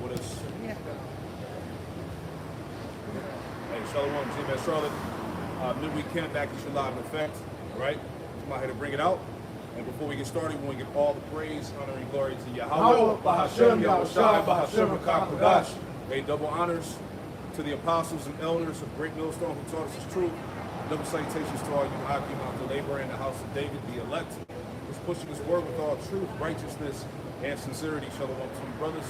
with us. Hey, Shalom, GMS Charlotte. Midweek camp back is live in effect. All right, I'm out here to bring it out. And before we get started, we want to give all the praise, honor, and glory to Yahweh, Bahashem, Yahushai, Bahashem, Hakakadash. Hey, double honors to the apostles and elders of Great Millstone who taught us his truth. Double salutations to all you Hakim out the labor in the house of David, the elect, who's pushing his word with all truth, righteousness, and sincerity. Shalom to you brothers.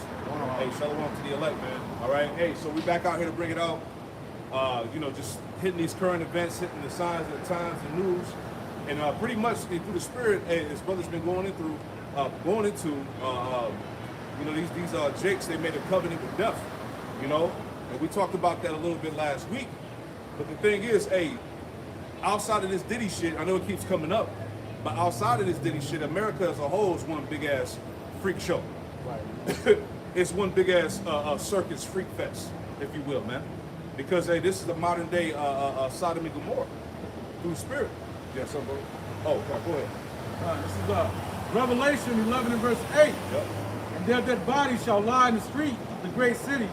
Hey, shalom to the elect, man. All right, hey, so we back out here to bring it out. Just hitting these current events, hitting the signs of the times, the news, and pretty much through the spirit, hey, this brother's been going into, these jakes, they made a covenant with death, and we talked about that a little bit last week. But the thing is, hey, outside of this Diddy shit, I know it keeps coming up, but outside of this Diddy shit, America as a whole is one big ass freak show. Right. It's one big ass circus freak fest, if you will, man. Because hey, this is a modern day Sodom and Gomorrah through the spirit. Yes, sir, bro. Oh, go ahead. This is Revelation 11 and verse 8. Yep. And their dead bodies shall lie in the street of the great city,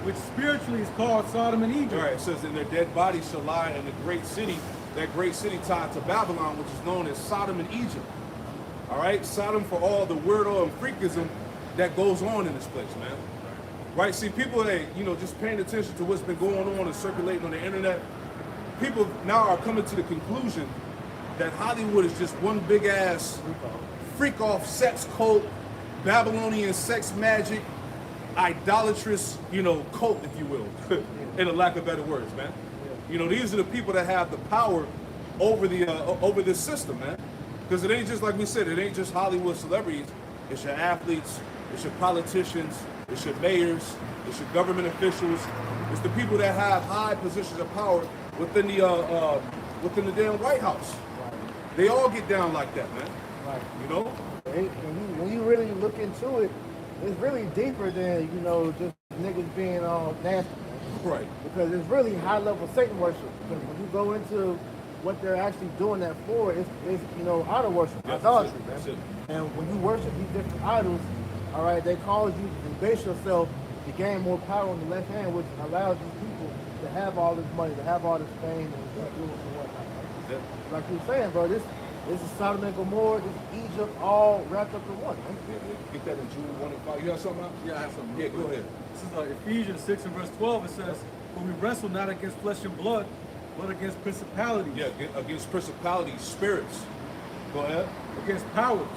which spiritually is called Sodom and Egypt. All right, it says, and their dead bodies shall lie in the great city, that great city tied to Babylon, which is known as Sodom and Egypt. All right, Sodom for all the weirdo and freakism that goes on in this place, man. Right, see, people, just paying attention to what's been going on and circulating on the internet, people now are coming to the conclusion that Hollywood is just one big ass freak-off sex cult, Babylonian sex magic, idolatrous, cult, if you will, in a lack of better words, man. These are the people that have the power over the over this system, man. Because it ain't just like we said, it ain't just Hollywood celebrities. It's your athletes, it's your politicians, it's your mayors, it's your government officials, it's the people that have high positions of power within the damn White House. Right. They all get down like that, man. Right. When you really look into it, it's really deeper than just niggas being all nasty. Right. Because it's really high level Satan worship. Because when you go into what they're actually doing that for, it's idol worship, idolatry, man. And when you worship these different idols, all right, they cause you to debase yourself to gain more power on the left hand, which allows these people to have all this money, to have all this fame and influence and whatnot. Right? Yeah. Like you were saying, bro, this is Sodom and Gomorrah, this is Egypt, all wrapped up in one. Man. Get that in Jude 1 and 5. You have something else? Yeah, I have something. Yeah, go ahead. This is Ephesians 6 and verse 12. It says, "For we wrestle not against flesh and blood, but against principalities." Yeah, against principalities, spirits. Go ahead. Against powers,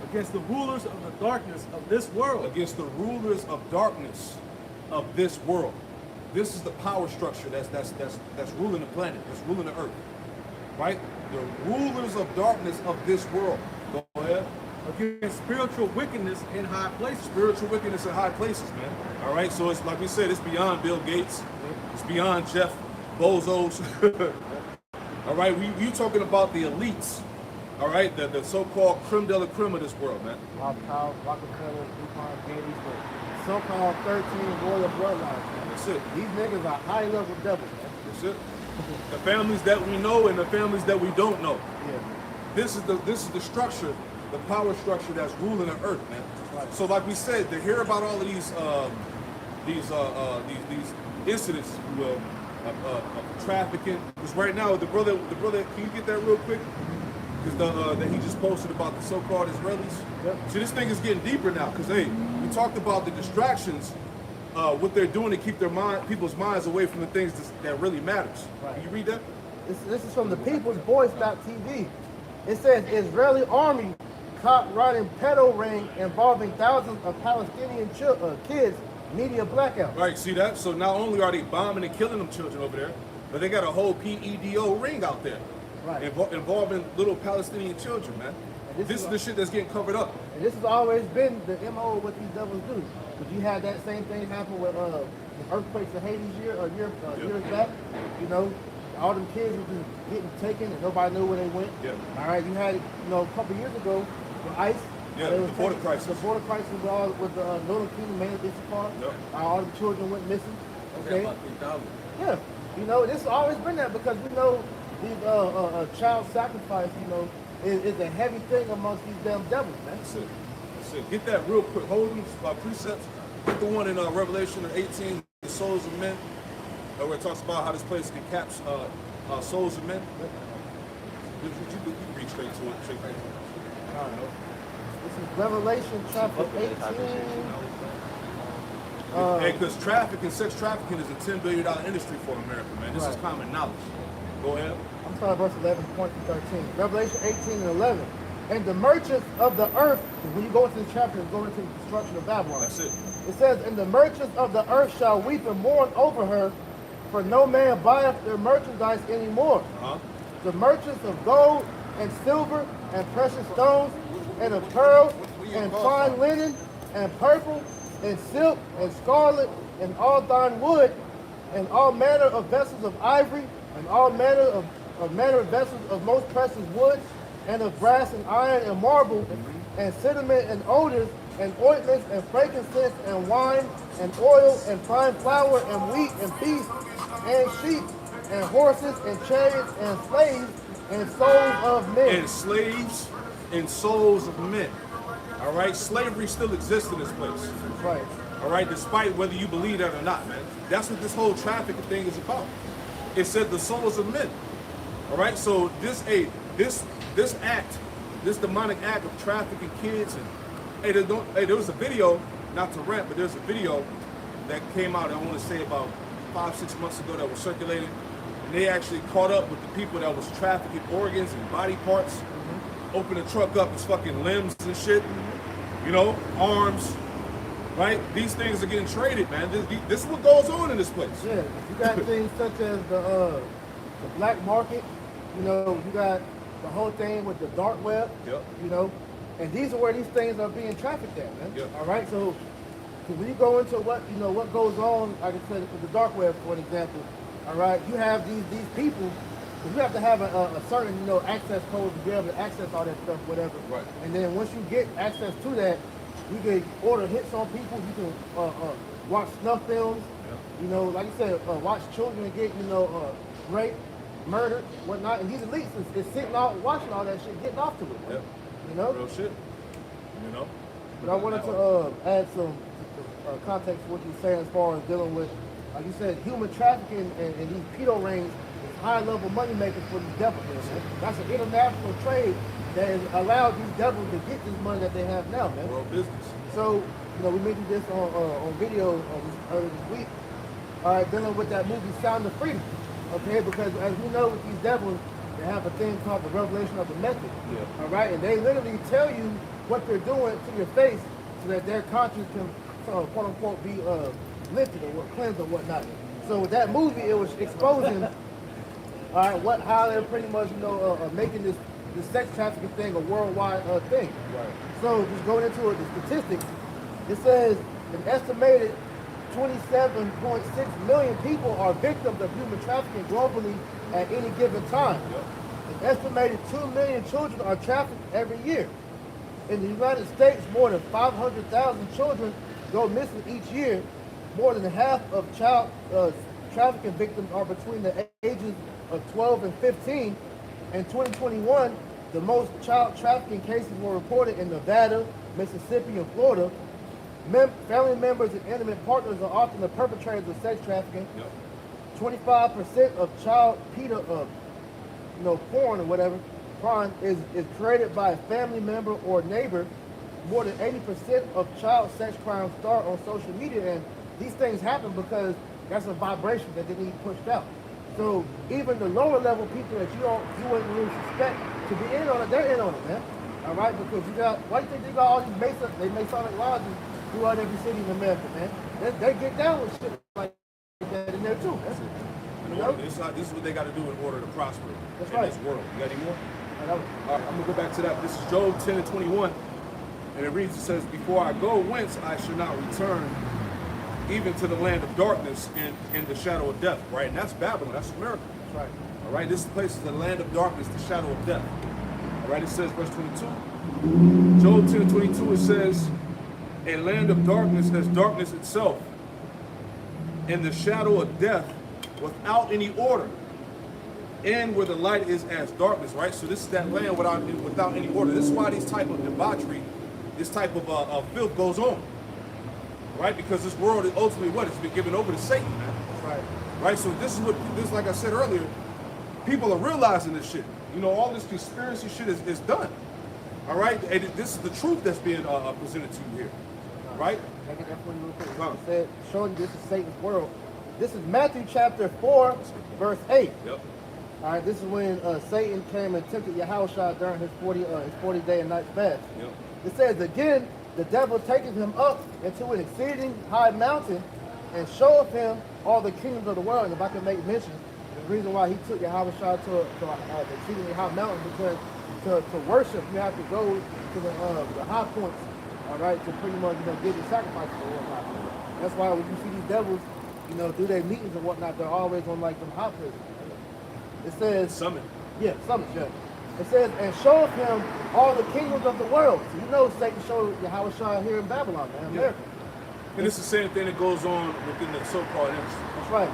against the rulers of the darkness of this world. Against the rulers of darkness of this world. This is the power structure that's ruling the planet, that's ruling the earth. Right? The rulers of darkness of this world. Go ahead. Against spiritual wickedness in high places. Spiritual wickedness in high places, man. All right, so it's like we said, it's beyond Bill Gates. It's beyond Jeff Bezos. All right, you talking about the elites. All right, the so-called creme de la creme of this world, man. Rockefeller, DuPont, Getty, the so-called 13 royal bloodlines, man. That's it. These niggas are high-level devils, man. That's it. The families that we know and the families that we don't know. Yeah. This is the structure, the power structure that's ruling the earth, man. Right. So, like we said, to hear about all of these incidents, if you will, of trafficking. Because right now, the brother, can you get that real quick? Because that he just posted about the so-called Israelis. Yep. See, this thing is getting deeper now. Because hey, we talked about the distractions. What they're doing to keep people's minds away from the things that really matters. Right. Can you read that? This is from the People's Voice.tv. It says, Israeli army caught riding pedo ring involving thousands of Palestinian kids, media blackout. Right, see that? So not only are they bombing and killing them children over there, but they got a whole PEDO ring out there. Right. Involving little Palestinian children, man. This is the shit that's getting covered up. And this has always been the MO of what these devils do. But you had that same thing happen with the earthquakes in Haiti years back. All them kids were just getting taken and nobody knew where they went. Yeah. All right, you had a couple years ago with ICE. Yeah, the border crisis. The border crisis with the Northern Kingdom mainly this part. Yep. All the children went missing. Okay. Yeah. This has always been that because we know these child sacrifice, is a heavy thing amongst these damn devils, man. That's it. Get that real quick. Hold these precepts. Put the one in Revelation 18, the souls of men, where it talks about how this place can catch souls of men. You read straight to it. Straight back to it. All right. This is Revelation chapter 18. Hey, because trafficking, sex trafficking is a $10 billion industry for America, man. This is common knowledge. Go ahead. I'm starting verse 11, point to 13. Revelation 18 and 11. And the merchants of the earth, when you go into the chapter, it's going into the destruction of Babylon. That's it. It says, and the merchants of the earth shall weep and mourn over her, for no man buyeth their merchandise anymore. The merchants of gold and silver and precious stones and of pearls and fine linen and purple and silk and scarlet and all thine wood and all manner of vessels of ivory and all manner of vessels of most precious woods and of brass and iron and marble and cinnamon and odors and ointments and frankincense and wine and oil and fine flour and wheat and beasts and sheep and horses and chariots and slaves and souls of men. And slaves and souls of men. All right, slavery still exists in this place. Right. All right, despite whether you believe that or not, man. That's what this whole trafficking thing is about. It said the souls of men. All right, so this act, this demonic act of trafficking kids, and there was a video, not to rant, but there's a video that came out, I want to say about 5-6 months ago, that was circulating, and they actually caught up with the people that was trafficking organs and body parts, open the truck up, it's fucking limbs and shit, you know, arms, right? These things are getting traded, man. This is what goes on in this place. Yeah, you got things such as the black market, you know, you got the whole thing with the dark web, you know, and these are where these things are being trafficked at, man. All right, so when you go into what, you know, what goes on, like I said, with the dark web, for an example, all right, you have these people, because you have to have a certain, you know, access code to be able to access all that stuff, whatever. Right. And then once you get access to that, you can order hits on people, you can watch snuff films, you know, like you said, watch children get, you know, raped, murdered, whatnot, and these elites is sitting out watching all that shit, getting off to it, you know? Real shit, you know? But I wanted to add some context to what you're saying as far as dealing with, like you said, human trafficking and these pedo rings is high-level money makers for these devils. Man. That's an international trade that has allowed these devils to get this money that they have now, man. World business. So, you know, we mentioned this on video earlier this week, dealing with that movie Sound of Freedom, okay? Because as we know with these devils, they have a thing called the revelation of the method, all right? And they literally tell you what they're doing to your face so that their conscience can, quote unquote, be lifted or cleansed or whatnot. So with that movie, it was exposing, all right, how they're pretty much, you know, making this sex trafficking thing a worldwide thing. Right. So just going into the statistics, it says an estimated 27.6 million people are victims of human trafficking globally at any given time. An estimated 2 million children are trafficked every year. In the United States, more than 500,000 children go missing each year. More than half of child trafficking victims are between the ages of 12 and 15. In 2021, the most child trafficking cases were reported in Nevada, Mississippi, and Florida. Family members and intimate partners are often the perpetrators of sex trafficking. 25% of child porn or whatever, crime is created by a family member or neighbor. More than 80% of child sex crimes start on social media, and these things happen because that's a vibration that they need pushed out. So even the lower level people that you wouldn't really suspect to be in on it, they're in on it, man. All right, because why do you think they got all these Masonic lodges throughout every city in America, man? They get down with shit like that in there too, man. You know? This is what they got to do in order to prosper in this world. You got any more? All right, I'm going to go back to that. This is Job 10:21. And it reads, it says, before I go whence I shall not return, even to the land of darkness and in the shadow of death. Right? And that's Babylon. That's America. That's right. All right? This place is the land of darkness, the shadow of death. All right? It says, verse 22. Job 10:22, it says, a land of darkness as darkness itself, in the shadow of death, without any order, and where the light is as darkness, right? So this is that land without any order. This is why these type of debauchery, this type of filth goes on. right? Because this world is ultimately what? It's been given over to Satan, man. Right. Right? So this, like I said earlier, people are realizing this shit. You know, all this conspiracy shit is done. All right? And this is the truth that's being presented to you here. Right? Can I get that for you real quick? It said, showing you this is Satan's world. This is Matthew chapter 4, verse 8. Yep. All right, this is when Satan came and tempted Yahushua during his 40 day and night fast. Yep. It says, again, the devil taketh him up into an exceeding high mountain and showeth him all the kingdoms of the world. And if I can make mention, the reason why he took Yahushua to the exceedingly high mountain, because to worship, you have to go to the high points, all right, to pretty much give your sacrifices and whatnot. That's why when you see these devils, through their meetings and whatnot, they're always on like them high places. It says summit. Yeah, summit, yeah. It says, and showeth him all the kingdoms of the world. So Satan showed Yahushua here in Babylon, man, America. And it's the same thing that goes on within the so-called industry. That's right.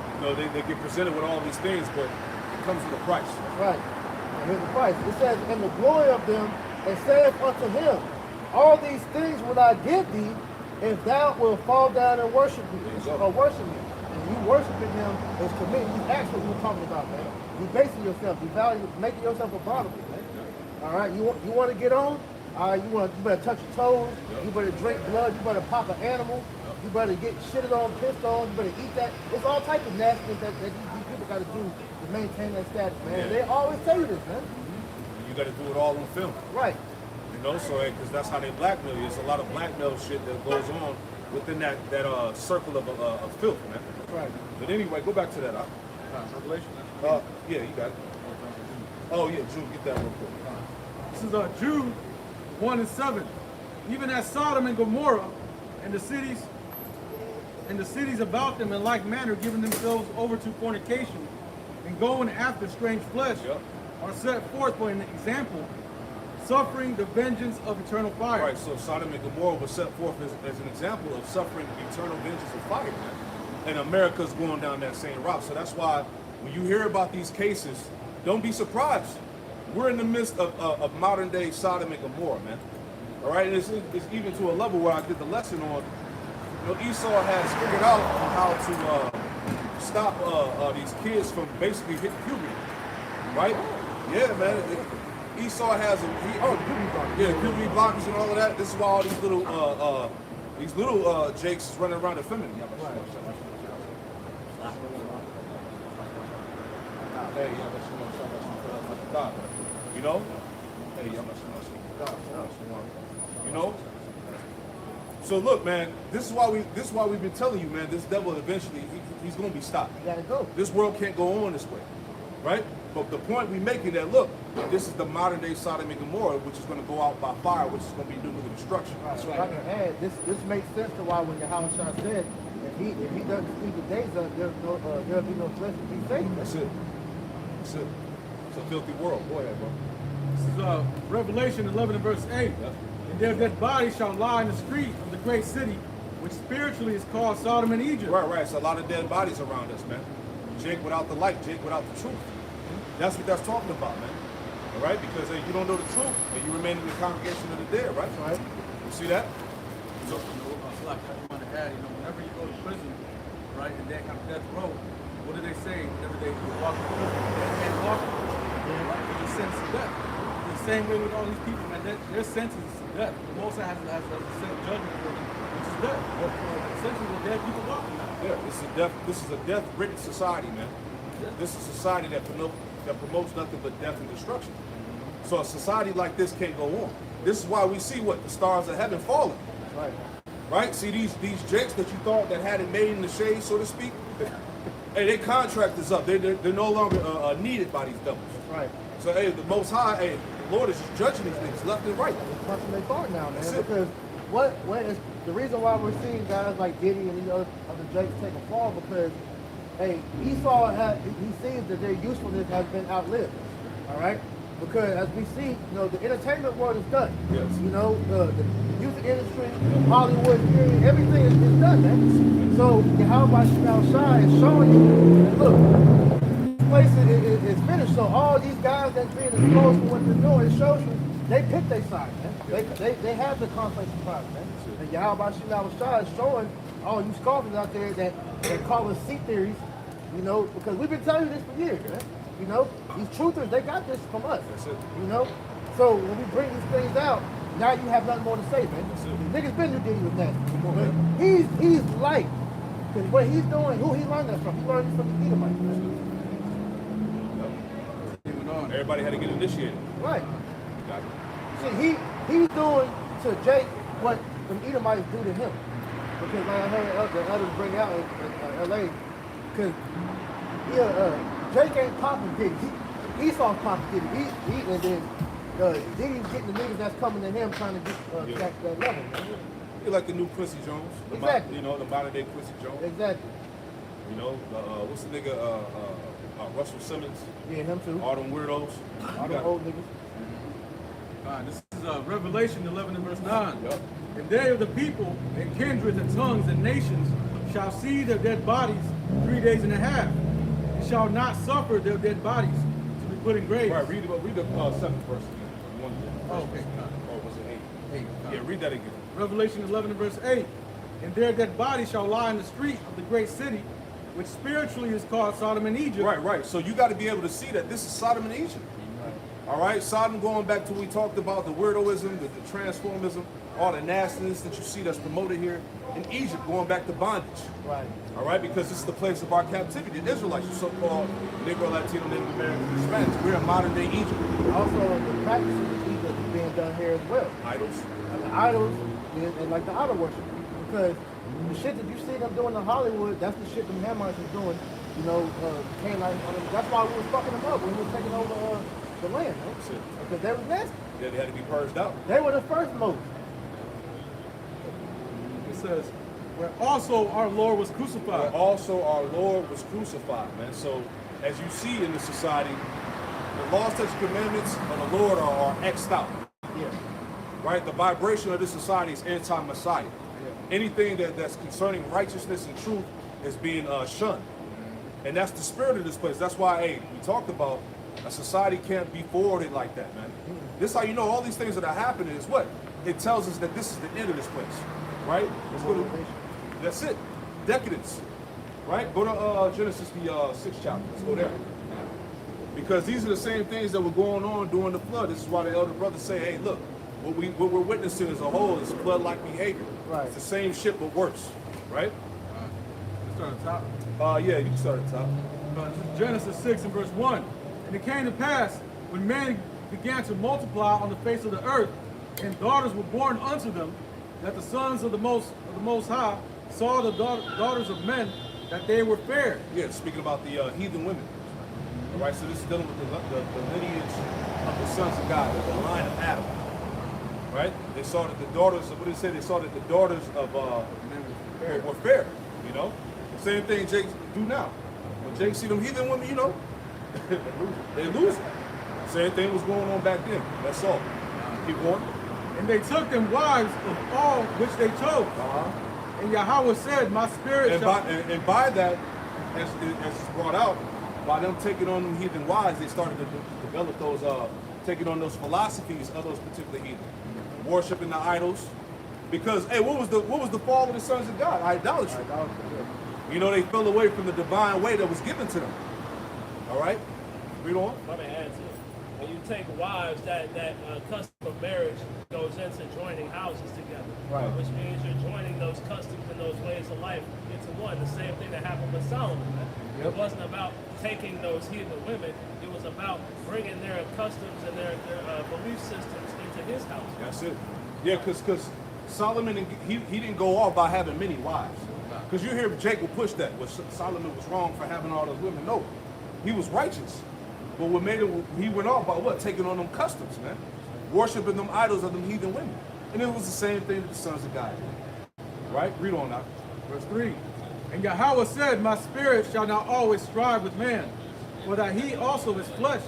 They get presented with all these things, but it comes with a price. That's right. And here's the price. It says, and the glory of them, and saith unto him, all these things will I give thee, if thou wilt fall down and worship me, or worship me. And you worshiping him is committing. You ask what we're talking about, man. You basing yourself, you making yourself abominable, man. All right, you want to get on? You better touch your toes. You better drink blood. You better pop an animal. You better get shitted on, pissed on. You better eat that. It's all types of nastiness that these people got to do to maintain that status, man. Yeah. They always tell you this, man. You got to do it all on film. Right. So because that's how they blackmail you. There's a lot of blackmail shit that goes on within that circle of filth, man. Right. But anyway, go back to that. Revelation. Yeah, you got it. Oh yeah, Jude, get that real quick. This is Jude 1 and 7. Even as Sodom and Gomorrah and the cities about them in like manner, giving themselves over to fornication and going after strange flesh, are set forth for an example, suffering the vengeance of eternal fire. Right, so Sodom and Gomorrah was set forth as an example of suffering eternal vengeance of fire, man. And America's going down that same route. So that's why when you hear about these cases, don't be surprised. We're in the midst of modern day Sodom and Gomorrah, man. All right, and it's even to a level where I did the lesson on, Esau has figured out how to stop these kids from basically hitting puberty, right? Yeah, man. Esau has puberty blockers and all of that. This is why all these little jakes is running around effeminate. Hey, So look, man, this is why we've been telling you, man. This devil eventually he's gonna be stopped. You gotta go. This world can't go on this way, right? But the point we're making that look, this is the modern day Sodom and Gomorrah, which is going to go out by fire, which is going to be due to destruction. Right. So I can add, this makes sense to why when Yahushua said, if he doesn't speak the days up, there'll be no flesh to be saved. That's it. It's a filthy world. Go ahead, bro. This is Revelation 11 and verse 8. Yep. And their dead bodies shall lie in the street of the great city, which spiritually is called Sodom and Egypt. Right. It's a lot of dead bodies around us, man. Jake without the light, Jake without the truth. That's what that's talking about, man. All right? Because you don't know the truth, and you remain in the congregation of the dead, right? Right. You see that? So, like I just want to add, whenever you go to prison, right, and that kind of death row, what do they say whenever they walk in prison? They can't walk, right? They're sentenced to death. The same way with all these people, man, their sentence is to death. The Most High has a set judgment for them, which is death. Essentially, the dead people walking now. Yeah, this is a death-ridden society, man. This is a society that promotes nothing but death and destruction. So a society like this can't go on. This is why we see the stars of heaven falling. Right. Right? See these jakes that you thought that had it made in the shade, so to speak. Hey, their contract is up. They're no longer needed by these devils. Right. So hey, the Most High, the Lord is just judging these niggas left and right. It's punching their card now, man. That's it. Because what is the reason why we're seeing guys like Diddy and these other jakes take a fall? Because Esau he sees that their usefulness has been outlived. All right. Because as we see, the entertainment world is done. Yes. The music industry, Hollywood, period, everything is done, man. So Yahushua Shai is showing you that look, this place is finished. So all these guys that's being exposed for what they're doing, it shows you they pick their side, man. They have the complex of pride, man. And Yahushua Shai is showing all you scoffers out there that call us sea theories, you know, because we've been telling you this for years, man. You know, these truthers, they got this from us. That's it. You know? So when we bring these things out, now you have nothing more to say, man. Niggas been New Diddy was nasty. But he's light. Because what he's doing, who he learned that from? He learned it from the Edomites, man. Everybody had to get initiated. Right. Got it. See, he's doing to Jake what the Edomites do to him. Because like I heard the others bring out in LA, because Jake ain't popping Diddy. Esau's popping Diddy. And then Diddy's getting the niggas that's coming to him trying to get back to that level. Man. You're like the new Quincy Jones. Exactly. You know, the modern day Quincy Jones. Exactly. You know, what's the nigga, Russell Simmons? Yeah, him too. All them weirdos. All them old niggas. This is Revelation 11 and verse 9. Yep. And they of the people and kindreds and tongues and nations shall see their dead bodies 3 days and a half, and shall not suffer their dead bodies to be put in graves. Right, read the 7th verse again. Oh, okay. Or was it 8? 8. Yeah, read that again. Revelation 11 and verse 8. And their dead bodies shall lie in the street of the great city, which spiritually is called Sodom and Egypt. Right. So you got to be able to see that this is Sodom and Egypt. All right, Sodom, going back to what we talked about, the weirdoism, the transformism, all the nastiness that you see that's promoted here in Egypt, going back to bondage. Right. All right, because this is the place of our captivity. The Israelites, the so-called Negro, Latino, Native American, Hispanics. We're in modern day Egypt. Also, the practices of Egypt is being done here as well. Idols. Like the idols and like the idol worship. Because the shit that you see them doing in Hollywood, that's the shit them Hamites was doing. You know, Canaanite. That's why we was fucking them up when we were taking over the land, man. That's it. Because they was nasty. Yeah, they had to be purged out. They were the first Moses. It says, where also our Lord was But crucified. also our Lord was crucified, man. So as you see in the society, the laws, statutes, commandments of the Lord are X'd out. Yeah. Right? The vibration of this society is anti-Messiah. Yeah. Anything that's concerning righteousness and truth is being shunned. And that's the spirit of this place. That's why, hey, we talked about a society can't be forwarded like that, man. This is how you know all these things that are happening is what? It tells us that this is the end of this place, right? Let's go to, that's it. Decadence, right? Go to Genesis, the 6th chapter. Let's go there. Because these are the same things that were going on during the flood. This is why the elder brothers say, hey, look, what we're witnessing as a whole is flood-like behavior. Right. It's the same shit, but worse, right? Let's start at the top. Yeah, you can start at the top. Genesis 6 and verse 1. And it came to pass, when man began to multiply on the face of the earth, and daughters were born unto them, that the sons of the Most High saw the daughters of men, that they were fair. Yeah, speaking about the heathen women. All right, so this is dealing with the lineage of the sons of God, the line of Adam. Right? They saw that the daughters, what did it say? They saw that the daughters of men were fair, you know? The same thing Jake do now. When Jake see them heathen women, you know, they lose it. Same thing was going on back then. That's all. Keep going. And they took them wives of all which they chose. And Yahweh said, my spirit and by that, as it's brought out, by them taking on them heathen wives, they started to develop those, taking on those philosophies of those particular heathen. Worshipping the idols. Because, hey, what was the fall of the sons of God? Idolatry. You know, they fell away from the divine way that was given to them. All right? Read on. Let me add to it. When you take wives, that custom of marriage goes into joining houses together. Right. Which means you're joining those customs and those ways of life into one. The same thing that happened with Solomon. Right? Yep. It wasn't about taking those heathen women. It was about bringing their customs and their belief systems into his house. That's it. Yeah, because Solomon, he didn't go off by having many wives. Because you hear Jacob push that. Well, Solomon was wrong for having all those women. No, he was righteous. But what made it, he went off by what? Taking on them customs, man. Worshipping them idols of them heathen women. And it was the same thing that the sons of God did. Right? Read on now. Verse 3. And Yahweh said, my spirit shall not always strive with man, for that he also is flesh.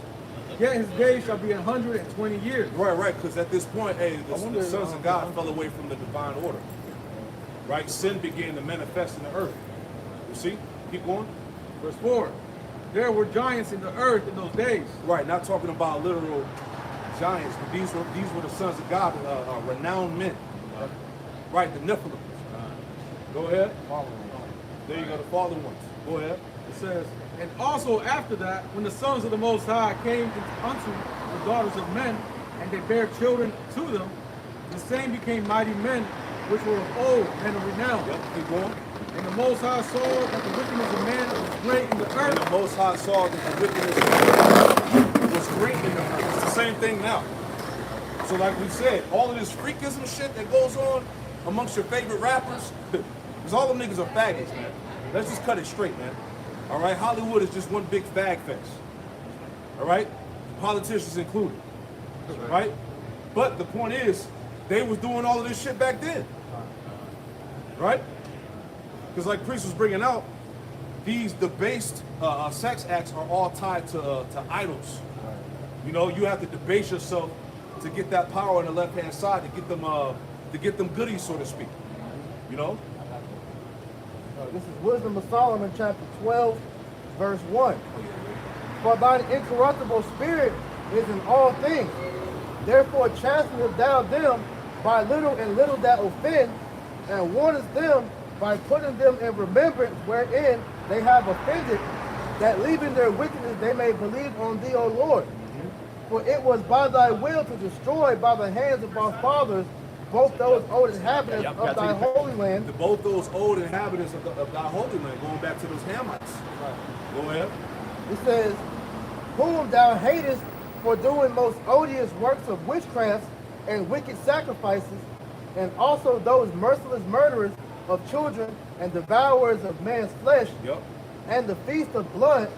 Yet his days shall be 120 years. Right, because at this point, hey, the sons of God fell away from the divine order. Right? Sin began to manifest in the earth. You see? Keep going. Verse 4. There were giants in the earth in those days. Right, not talking about literal giants, but these were the sons of God, renowned men. Right, the Nephilim. Go ahead. Fallen ones. There you go, the fallen ones. Go ahead. It says, and also after that, when the sons of the Most High came unto the daughters of men, and they bare children to them, the same became mighty men, which were of old and of renown. Yep, keep going. And the Most High saw that the wickedness of man was great in the And earth. the Most High saw that the wickedness of man was great in the earth. It's the same thing now. So like we said, all of this freakism shit that goes on amongst your favorite rappers, because all them niggas are faggots, man. Let's just cut it straight, man. All right, Hollywood is just one big fag fest. All right, politicians included. Right? But the point is, they was doing all of this shit back then. Right? Because like Priest was bringing out, these debased sex acts are all tied to idols. You know, you have to debase yourself to get that power on the left-hand side, to get them goodies, so to speak. You know? This is Wisdom of Solomon, chapter 12, verse 1. For thine incorruptible spirit is in all things. Therefore chastenest thou them by little and little that offend, and warnest them by putting them in remembrance wherein they have offended, that leaving their wickedness they may believe on thee, O Lord. For it was by thy will to destroy by the hands of our fathers both those old inhabitants of thy holy land. Both those old inhabitants of thy holy land, going back to those Hamites. Go ahead. It says, whom thou hatest for doing most odious works of witchcraft and wicked sacrifices, and also those merciless murderers of children and devourers of man's flesh, Yep. and the feast of blood,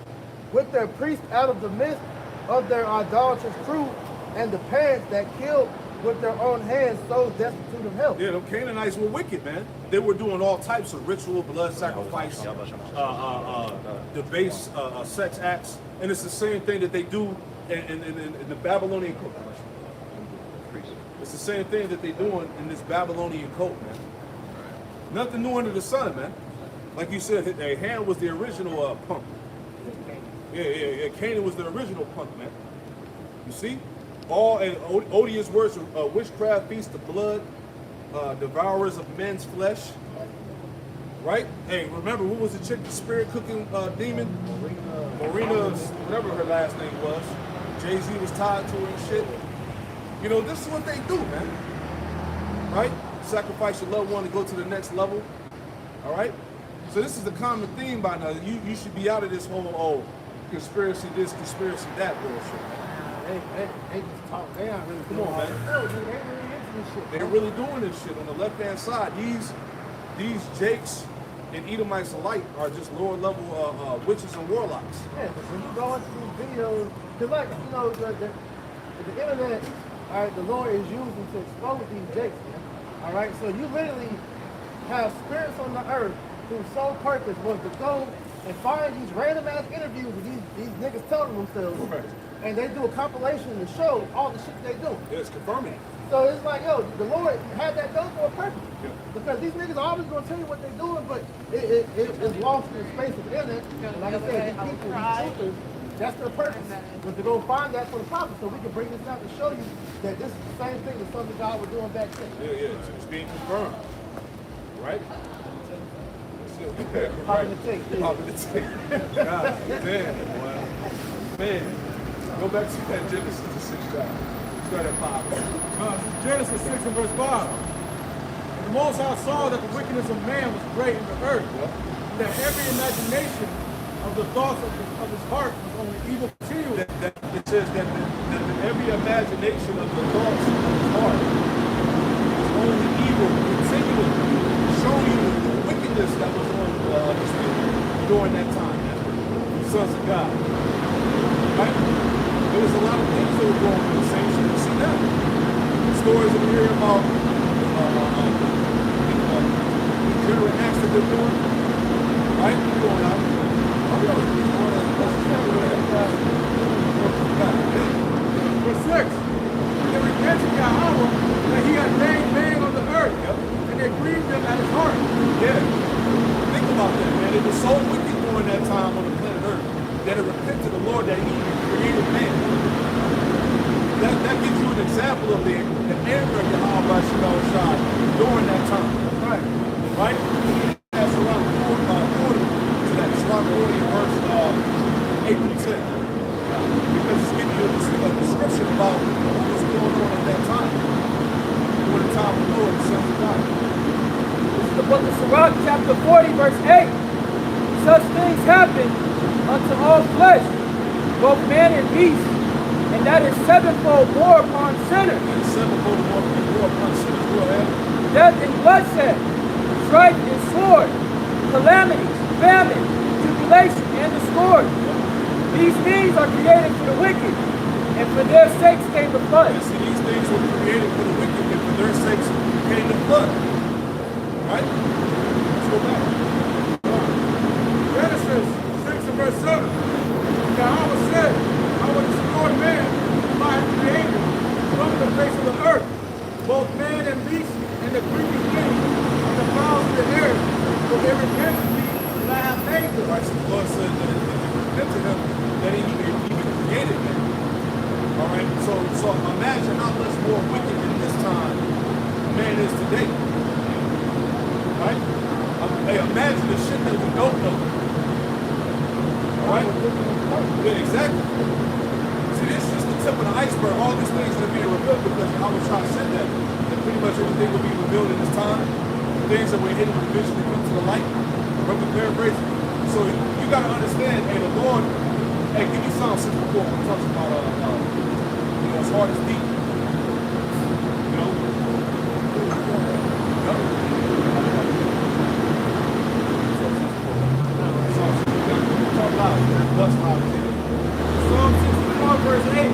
with their priests out of the midst of their idolatrous crew, and the parents that killed with their own hands so destitute of help. Yeah, them Canaanites were wicked, man. They were doing all types of ritual, blood sacrifice, debased sex acts, and it's the same thing that they do in the Babylonian cult. It's the same thing that they doing in this Babylonian cult, man. Nothing new under the sun, man. Like you said, Ham was the original punk. Yeah. Canaan was the original punk, man. You see? All odious words of witchcraft, feast of blood, devourers of men's flesh. Right? Hey, remember, what was the chick, the spirit cooking demon? Marina, whatever her last name was. Jay-Z was tied to her and shit. You know, this is what they do, man. Right? Sacrifice your loved one to go to the next level. All right? So this is the common theme by now. You should be out of this whole, conspiracy this, conspiracy that bullshit. They just talk. They aren't really Come on, man. They really into this shit. They're really doing this shit on the left-hand side. These Jakes and Edomites alike are just lower level witches and warlocks. Yeah, because when you go into these videos, because like, you know, the internet, all right, the Lord is using to expose these jakes, man. All right, so you literally have spirits on the earth whose sole purpose was to go and find these random ass interviews with these niggas telling themselves. Right. And they do a compilation to show all the shit they do. Yeah, it's confirming it. So it's like, yo, the Lord had that done for a purpose. Yeah. Because these niggas are always going to tell you what they're doing, but it's lost in the space of the internet. And like I said, these people, these truthers, that's their purpose, was to go find that for the prophet. So we can bring this out to show you that this is the same thing the sons of God were doing back then. Yeah, it's being confirmed. Right? Popping the tape. Popping the tape. God damn, boy. Man. Go back to that Genesis 6 guy. Start at 5. Genesis 6 and verse 5. And the Most High saw that the wickedness of man was great in the earth, and that every imagination of the thoughts of his heart was only evil continually. It says that every imagination of the thoughts of his heart is only evil continually, showing you the wickedness that was on his people during that time, the sons of God. Right? There was a lot of things that were going on the same shit you see now. The stories that we hear about general acts that they're doing, right? They're going out. Verse 6. And they repented Yahweh that he had made man on the earth, and they grieved him at his heart. Yeah. Think about that, man. It was so wicked during that time on the planet Earth that it repented the Lord that he even created man. That gives you an example of the anger of Yahweh during that time. Right. Right? 8 through 10. Because it's giving you a description about what was going on at that time. During the time of Noah and the sons of God. This is the book of Sirach, chapter 40, verse 8. Such things happen unto all flesh, both man and beast, and that is sevenfold more upon sinners. And sevenfold more upon sinners. Go ahead. Death and bloodshed, strife and sword, calamities, famine, tribulation, and discord. These things are created for the wicked, and for their sakes came the flood. And see, these things were created for the wicked, and for their sakes came the flood. Right? Let's go back. Genesis 6 and verse 7. Yahweh said, I will destroy man whom I have created from the face of the earth, both man and beast, and the creeping thing, and the fowls of the air, for they repent to me that I have made them. Right, so the Lord said that if they repent to him, that he even created man. All right, so imagine how much more wicked in this time man is today. Right? Hey, imagine the shit that we don't know. All right? Yeah, exactly. See, this is just the tip of the iceberg. All these things that are being revealed because I was trying to say that pretty much everything will be revealed in this time. Things that were hidden will eventually come to the light. Remember paraphrasing? So you got to understand, hey, the Lord, hey, give me Psalm 64 when it talks about, his heart is deep. You know? Psalm 64 verse 8,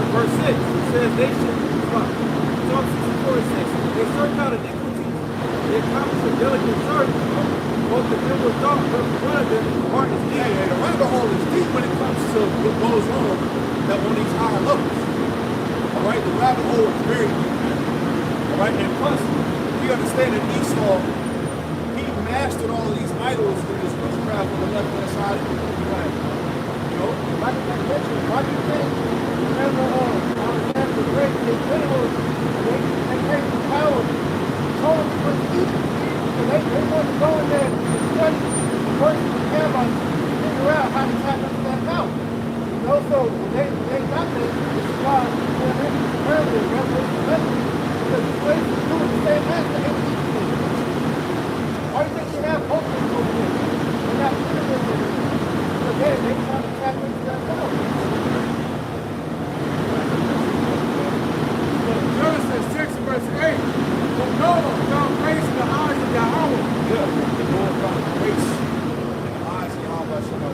verse 6, it says they should Psalm 64 and 6, they search out iniquity, they accomplish a delicate search, both the devil thought, but one of them, the heart is deep. Yeah, the rabbit hole is deep when it comes to what goes on that on these higher levels. All right, the rabbit hole is very deep. All right, and plus, we understand that Esau, he mastered all of these idols with this witchcraft on the left-hand side. Right. You know, Like I mentioned, why do you think whenever Alexander the Great, they generals, they take the power, told them to put Egypt. So they want to go in there and study the person of the Canaanites to figure out how to tap into that power. You know, so when they got there, this is why when they earlier, Revelation 11, because the slaves were doing the same act that they Egypt did. Why do you think they have both of them over there? They're not putting them over there. Because they trying to tap into that power. Genesis 6 and verse 8, but Noah found grace in the eyes of Yahweh. yeah, the Lord found grace in the eyes of Yahweh Shalom.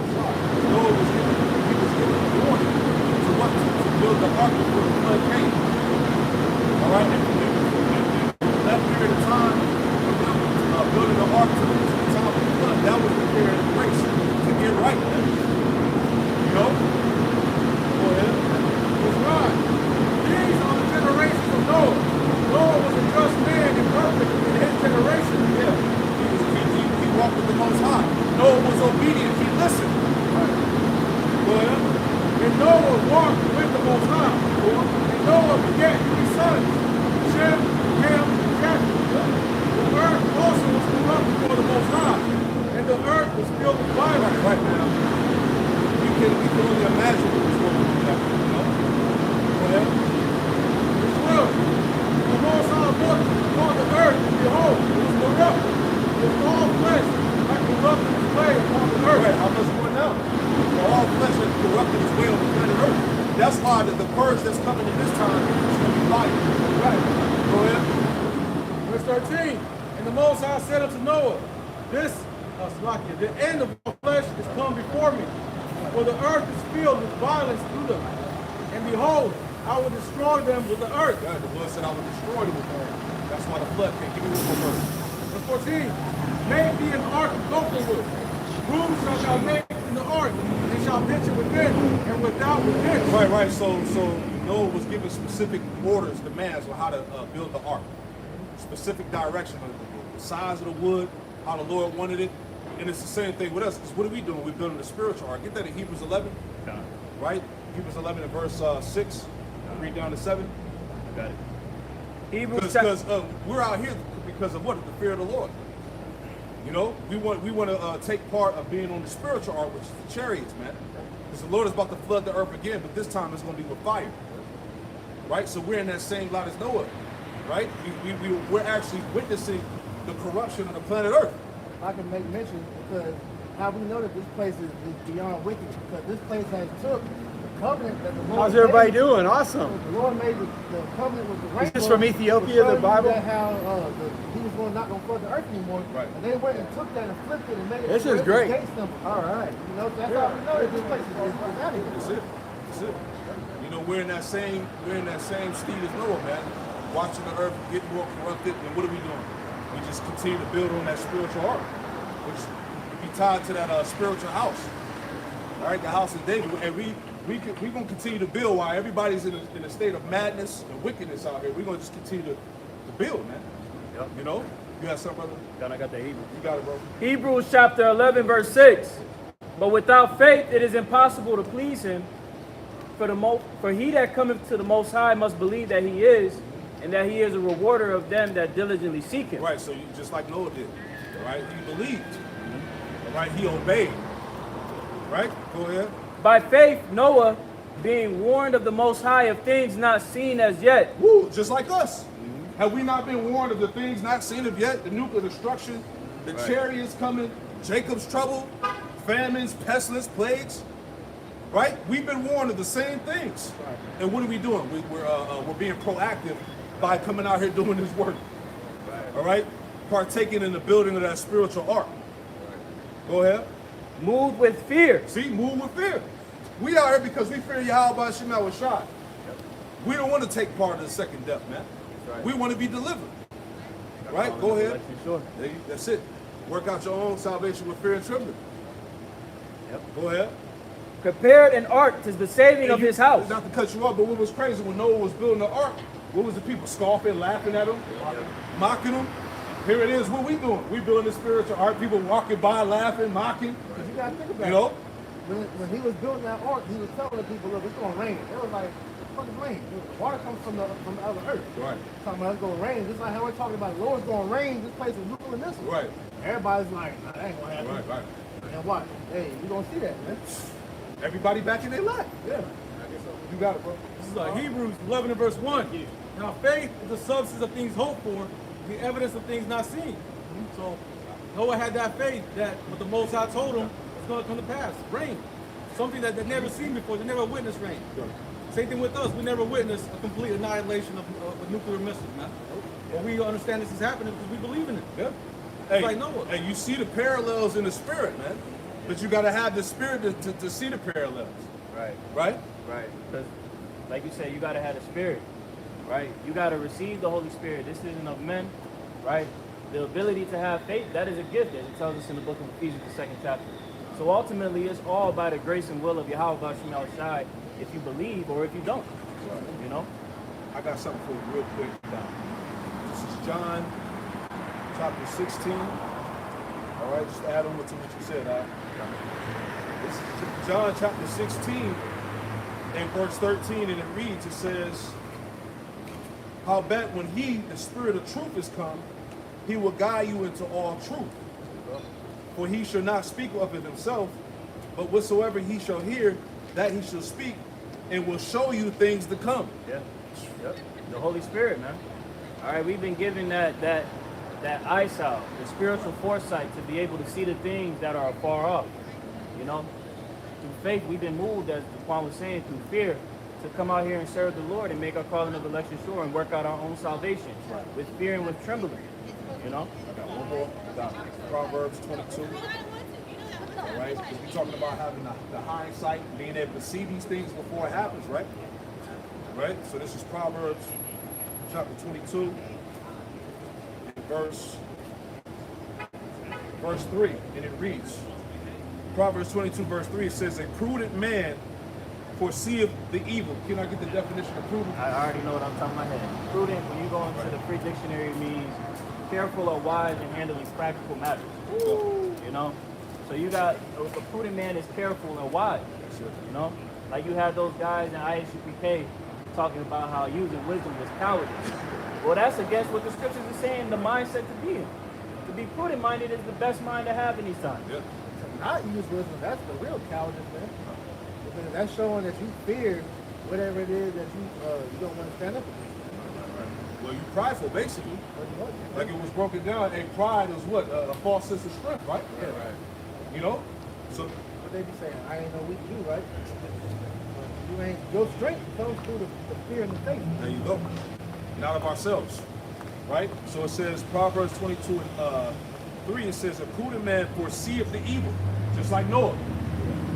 Noah was given a warning to what to build the ark before the flood came. All right, and that period of time, building the ark to the time of the flood, that was the period of grace to get right. You know? Go ahead. Was right. These are the generations of Noah. Noah was a just man and perfect in his generation. Yeah. He walked with the Most High. Noah was obedient. He listened. Go ahead. And Noah walked with the Most High. And Noah begat 3 sons, Shem, Ham, and Japheth. The earth also was corrupt before the Most High, and the earth was filled with violence. Right now. We can only imagine what was going on there. You know? Go ahead. As well, the Most High looked upon the earth, and behold, it was corrupt. With all flesh, like corrupted its way upon the earth. Right, how much more now? For all flesh has corrupted its way on the planet Earth. That's why the purge that's coming in this time is going to be fire. Right. Go ahead. Verse 13, and the Most High said unto Noah, the end of all flesh is come before me, for the earth is filled with violence through them. And behold, I will destroy them with the earth. Yeah, the Lord said I will destroy them with the earth. That's why the flood came. Give me one more verse. Verse 14, make thee an ark of gopher wood. Room shalt thou make in the ark, and shall venture within, and without within. Right. So Noah was given specific orders, demands on how to build the ark. Specific direction on the size of the wood, how the Lord wanted it. And it's the same thing with us. Because what are we doing? We're building a spiritual ark. Get that in Hebrews 11. Right? Hebrews 11 and verse 6. Read down to 7. Got it. Hebrews Because we're out here because of what? The fear of the Lord. You know, we want to take part of being on the spiritual ark, which is the chariots, man. Because the Lord is about to flood the earth again, but this time it's going to be with fire. Right? So we're in that same lot as Noah. Right? We're actually witnessing the corruption of the planet Earth. I can make mention because how we know that this place is beyond wicked because this place has took the covenant that the Lord How's everybody made. doing? Awesome. The Lord made the covenant with the rainbow. Is this from Ethiopia, the Bible? That how he was not going to flood the earth anymore. Right. And they went and took that and flipped it and made it. This is great. Gate symbol. All right. You know, that's how we know that this place is out That's it. That's it. You know, we're in that same steed as Noah, man. Watching the earth get more corrupted, and what are we doing? We just continue to build on that spiritual ark, which be tied to that spiritual house. All right, the house of David, and we're gonna continue to build while everybody's in a state of madness and wickedness out here. We're gonna just continue to build, man. Yep. You know, you got something, brother? Then I got the Hebrew. You got it, bro. Hebrews chapter 11, verse 6. But without faith it is impossible to please him. For he that cometh to the Most High must believe that he is, and that he is a rewarder of them that diligently seek him. Right. So you just like Noah did. All right. He believed. All right. He obeyed. Right. Go ahead. By faith Noah, being warned of the Most High of things not seen as yet. Woo, just like us. Have we not been warned of the things not seen of yet? The nuclear destruction, the chariots coming, Jacob's trouble, famines, pestilence, plagues. Right? We've been warned of the same things. Right. And what are we doing? We're being proactive by coming out here doing this work. Right. All right? Partaking in the building of that spiritual ark. Right. Go ahead. Moved with fear. See, move with fear. We out here because we fear Yahweh Shema was shot. Yep. We don't want to take part in the second death, man. Right. We want to be delivered. Right? Go ahead. Sure. That's it. Work out your own salvation with fear and trembling. Yep. Go ahead. Prepared an ark to the saving of his house. Not to cut you off, but what was crazy when Noah was building the ark, what was the people scoffing, laughing at him, mocking him? Here it is, what we doing? We building the spiritual ark, people walking by, laughing, mocking. Because you got to think about you know? it. When he was building that ark, he was telling the people, look, it's going to rain. They was like, what the rain? The water comes from the other earth. Right. Talking about it's going to rain. Just like how we're talking about, Lord's going to rain. This place is looking this one. Right. Everybody's like, nah, that ain't going to happen. Right, right. And what? Hey, you going to see that, man. Everybody back in their life. Yeah. You got it, bro. This is Hebrews 11 and verse 1. Now faith is the substance of things hoped for, the evidence of things not seen. So Noah had that faith that what the Most High told him is going to come to pass. Rain. Something that they never seen before. They never witnessed rain. Same thing with us. We never witnessed a complete annihilation of nuclear missiles, man. But we understand this is happening because we believe in it. Yeah. It's like Noah. And you see the parallels in the spirit, man. But you got to have the spirit to see the parallels. Right. Right? Right. Because, like you said, you got to have the spirit. Right? You got to receive the Holy Spirit. This isn't of men. Right? The ability to have faith, that is a gift, as it tells us in the book of Ephesians, the 2nd chapter. So ultimately, it's all by the grace and will of Yahweh Shema Shai, if you believe or if you don't. Right. You know? I got something for you real quick. This is John chapter 16. All right, just add on to what you said. This is John chapter 16 and verse 13, and it reads, it says, howbeit when he, the spirit of truth, is come, he will guide you into all truth. For he shall not speak of it himself, but whatsoever he shall hear, that he shall speak, and will show you things to come. Yeah. Yep. The Holy Spirit, man. All right, we've been given that eyesight, the spiritual foresight to be able to see the things that are afar off. You know, through faith, we've been moved, as Juan was saying, through fear, to come out here and serve the Lord and make our calling of election sure and work out our own salvation with fear and with trembling. You know? I got one more. I got Proverbs 22. All right? Because we're talking about having the hindsight, being able to see these things before it happens, right? Right? So this is Proverbs chapter 22, and verse 3, and it reads, Proverbs 22, verse 3, it says, a prudent man foreseeth the evil. Can I get the definition of prudent? I already know what I'm talking about. Prudent, when you go into the free dictionary, means careful or wise in handling practical matters. You know? So you got, a prudent man is careful and wise. You know? Like you have those guys in ISUPK talking about how using wisdom was cowardice. Well, that's against what the scriptures are saying, the mindset to be in. to be prudent-minded is the best mind to have in these times. Yeah. To not use wisdom, that's the real cowardice, man. Because that's showing that you fear whatever it is that you don't want to stand up against. Well, you prideful, basically. Pretty much. Like it was broken down, and pride is what? A false sense of strength, right? Yeah. Right. You know? So, What they be saying, I ain't no weak you, right? You ain't, your strength comes through the fear and the faith. there you go. Not of ourselves, right? So it says, Proverbs 22 and 3, it says, a prudent man foreseeth the evil, just like Noah,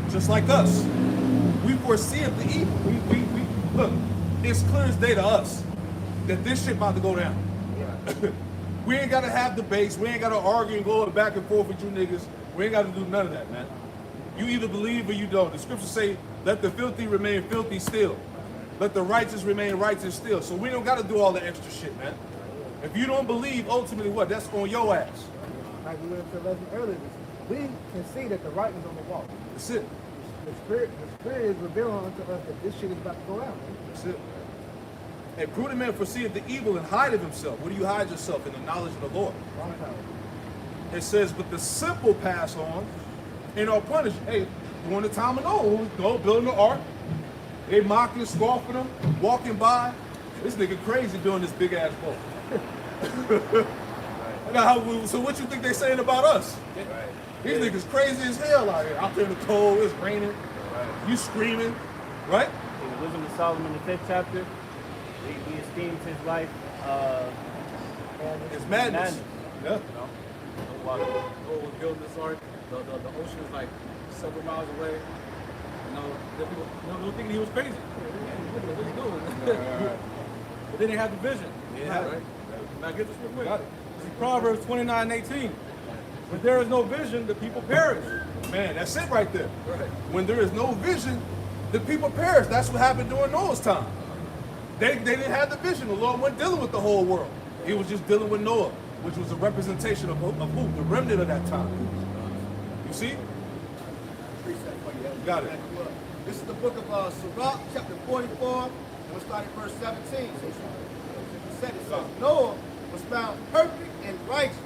just like us. We foreseeth the evil. We look, it's clear as day to us that this shit about to go down. We ain't gotta have debates. We ain't gotta argue and go back and forth with you niggas. We ain't gotta do none of that, man. You either believe or you don't. The scriptures say, let the filthy remain filthy still. Let the righteous remain righteous still. So we don't gotta do all the extra shit, man. If you don't believe, ultimately what? That's on your ass. Like we went into the lesson earlier, we can see that the writing's on the wall. That's it. The spirit is revealing unto us that this shit is about to go down. That's it. A prudent man foreseeth the evil and hideth himself. Where do you hide yourself? In the knowledge of the Lord. Wrong time. It says, but the simple pass on and are punished. Hey, during the time of Noah, go building the ark. They mocking, scoffing him, walking by. This nigga crazy doing this big ass boat. So what you think they saying about us? These niggas crazy as hell out here. Out there in the cold, it's raining. You screaming, right? In the Wisdom of Solomon, the 5th chapter, he esteems his life It's madness. Yeah. You know, while Noah was building this ark, the ocean is like several miles away. You know, the people, they were thinking he was crazy. What are you doing? But then they had the vision. Yeah. Right? Now get this real quick. Got it. This is Proverbs 29:18. When there is no vision, the people perish. Man, that's it right there. Right. When there is no vision, the people perish. That's what happened during Noah's time. They didn't have the vision. The Lord wasn't dealing with the whole world. He was just dealing with Noah, which was a representation of who? The remnant of that time. You see? Got it. This is the book of Sirach, chapter 44, and we'll start at verse 17. So it said, Noah was found perfect and righteous.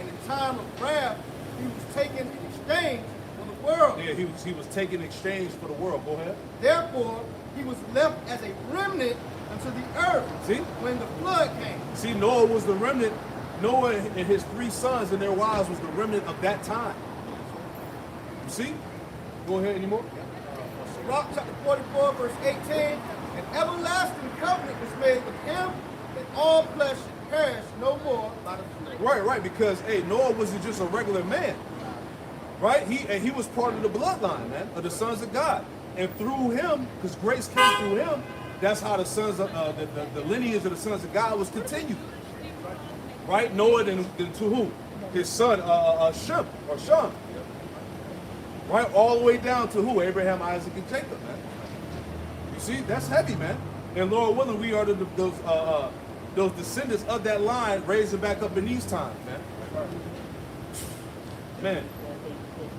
In the time of wrath, he was taken in exchange for the world. Yeah, he was taking exchange for the world. Go ahead. Therefore, he was left as a remnant unto the earth. See? When the flood came. See, Noah was the remnant. Noah and his 3 sons and their wives was the remnant of that time. You see? Go ahead anymore. Sirach, chapter 44, verse 18. An everlasting covenant was made with him, that all flesh should perish no more by the flood. Right, because hey, Noah wasn't just a regular man, right? He was part of the bloodline, man, of the sons of God, and through him, because grace came through him, that's how the sons of the lineage of the sons of God was continued, right? Noah then to who? His son Shem, right? All the way down to who? Abraham, Isaac, and Jacob, man. You see, that's heavy, man. And Lord willing, we are those descendants of that line raising back up in these times, man. Man,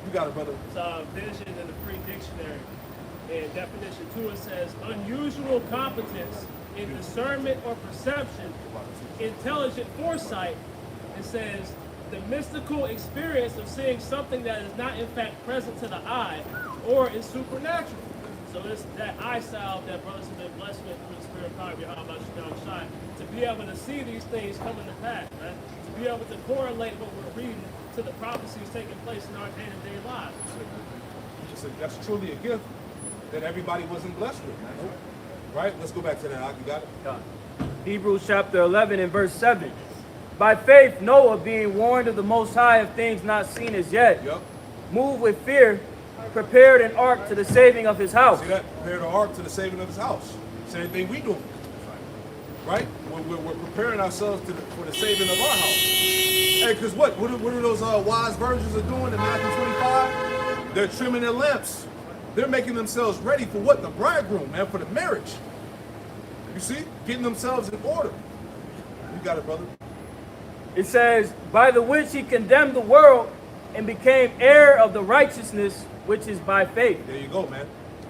you got it, brother. It's vision in the Free Dictionary. In definition 2, it says unusual competence in discernment or perception, intelligent foresight. It says the mystical experience of seeing something that is not in fact present to the eye or is supernatural. So it's that eye salve that brothers have been blessed with through the spirit of power, Yahweh, to be able to see these things coming to pass, right? To be able to correlate what we're reading to the prophecies taking place in our day-to-day lives. That's truly a gift that everybody wasn't blessed with, man. Right? Let's go back to that. You got it? Hebrews chapter 11 and verse 7. By faith, Noah, being warned of the Most High of things not seen as yet, moved with fear, prepared an ark to the saving of his house. See that? Prepared an ark to the saving of his house. Same thing we doing. Right? We're preparing ourselves for the saving of our house. Hey, because what are those wise virgins are doing in Matthew 25? They're trimming their lamps. They're making themselves ready for what? The bridegroom, man, for the marriage. You see? Getting themselves in order. You got it, brother. It says, by the which he condemned the world and became heir of the righteousness which is by faith. There you go, man.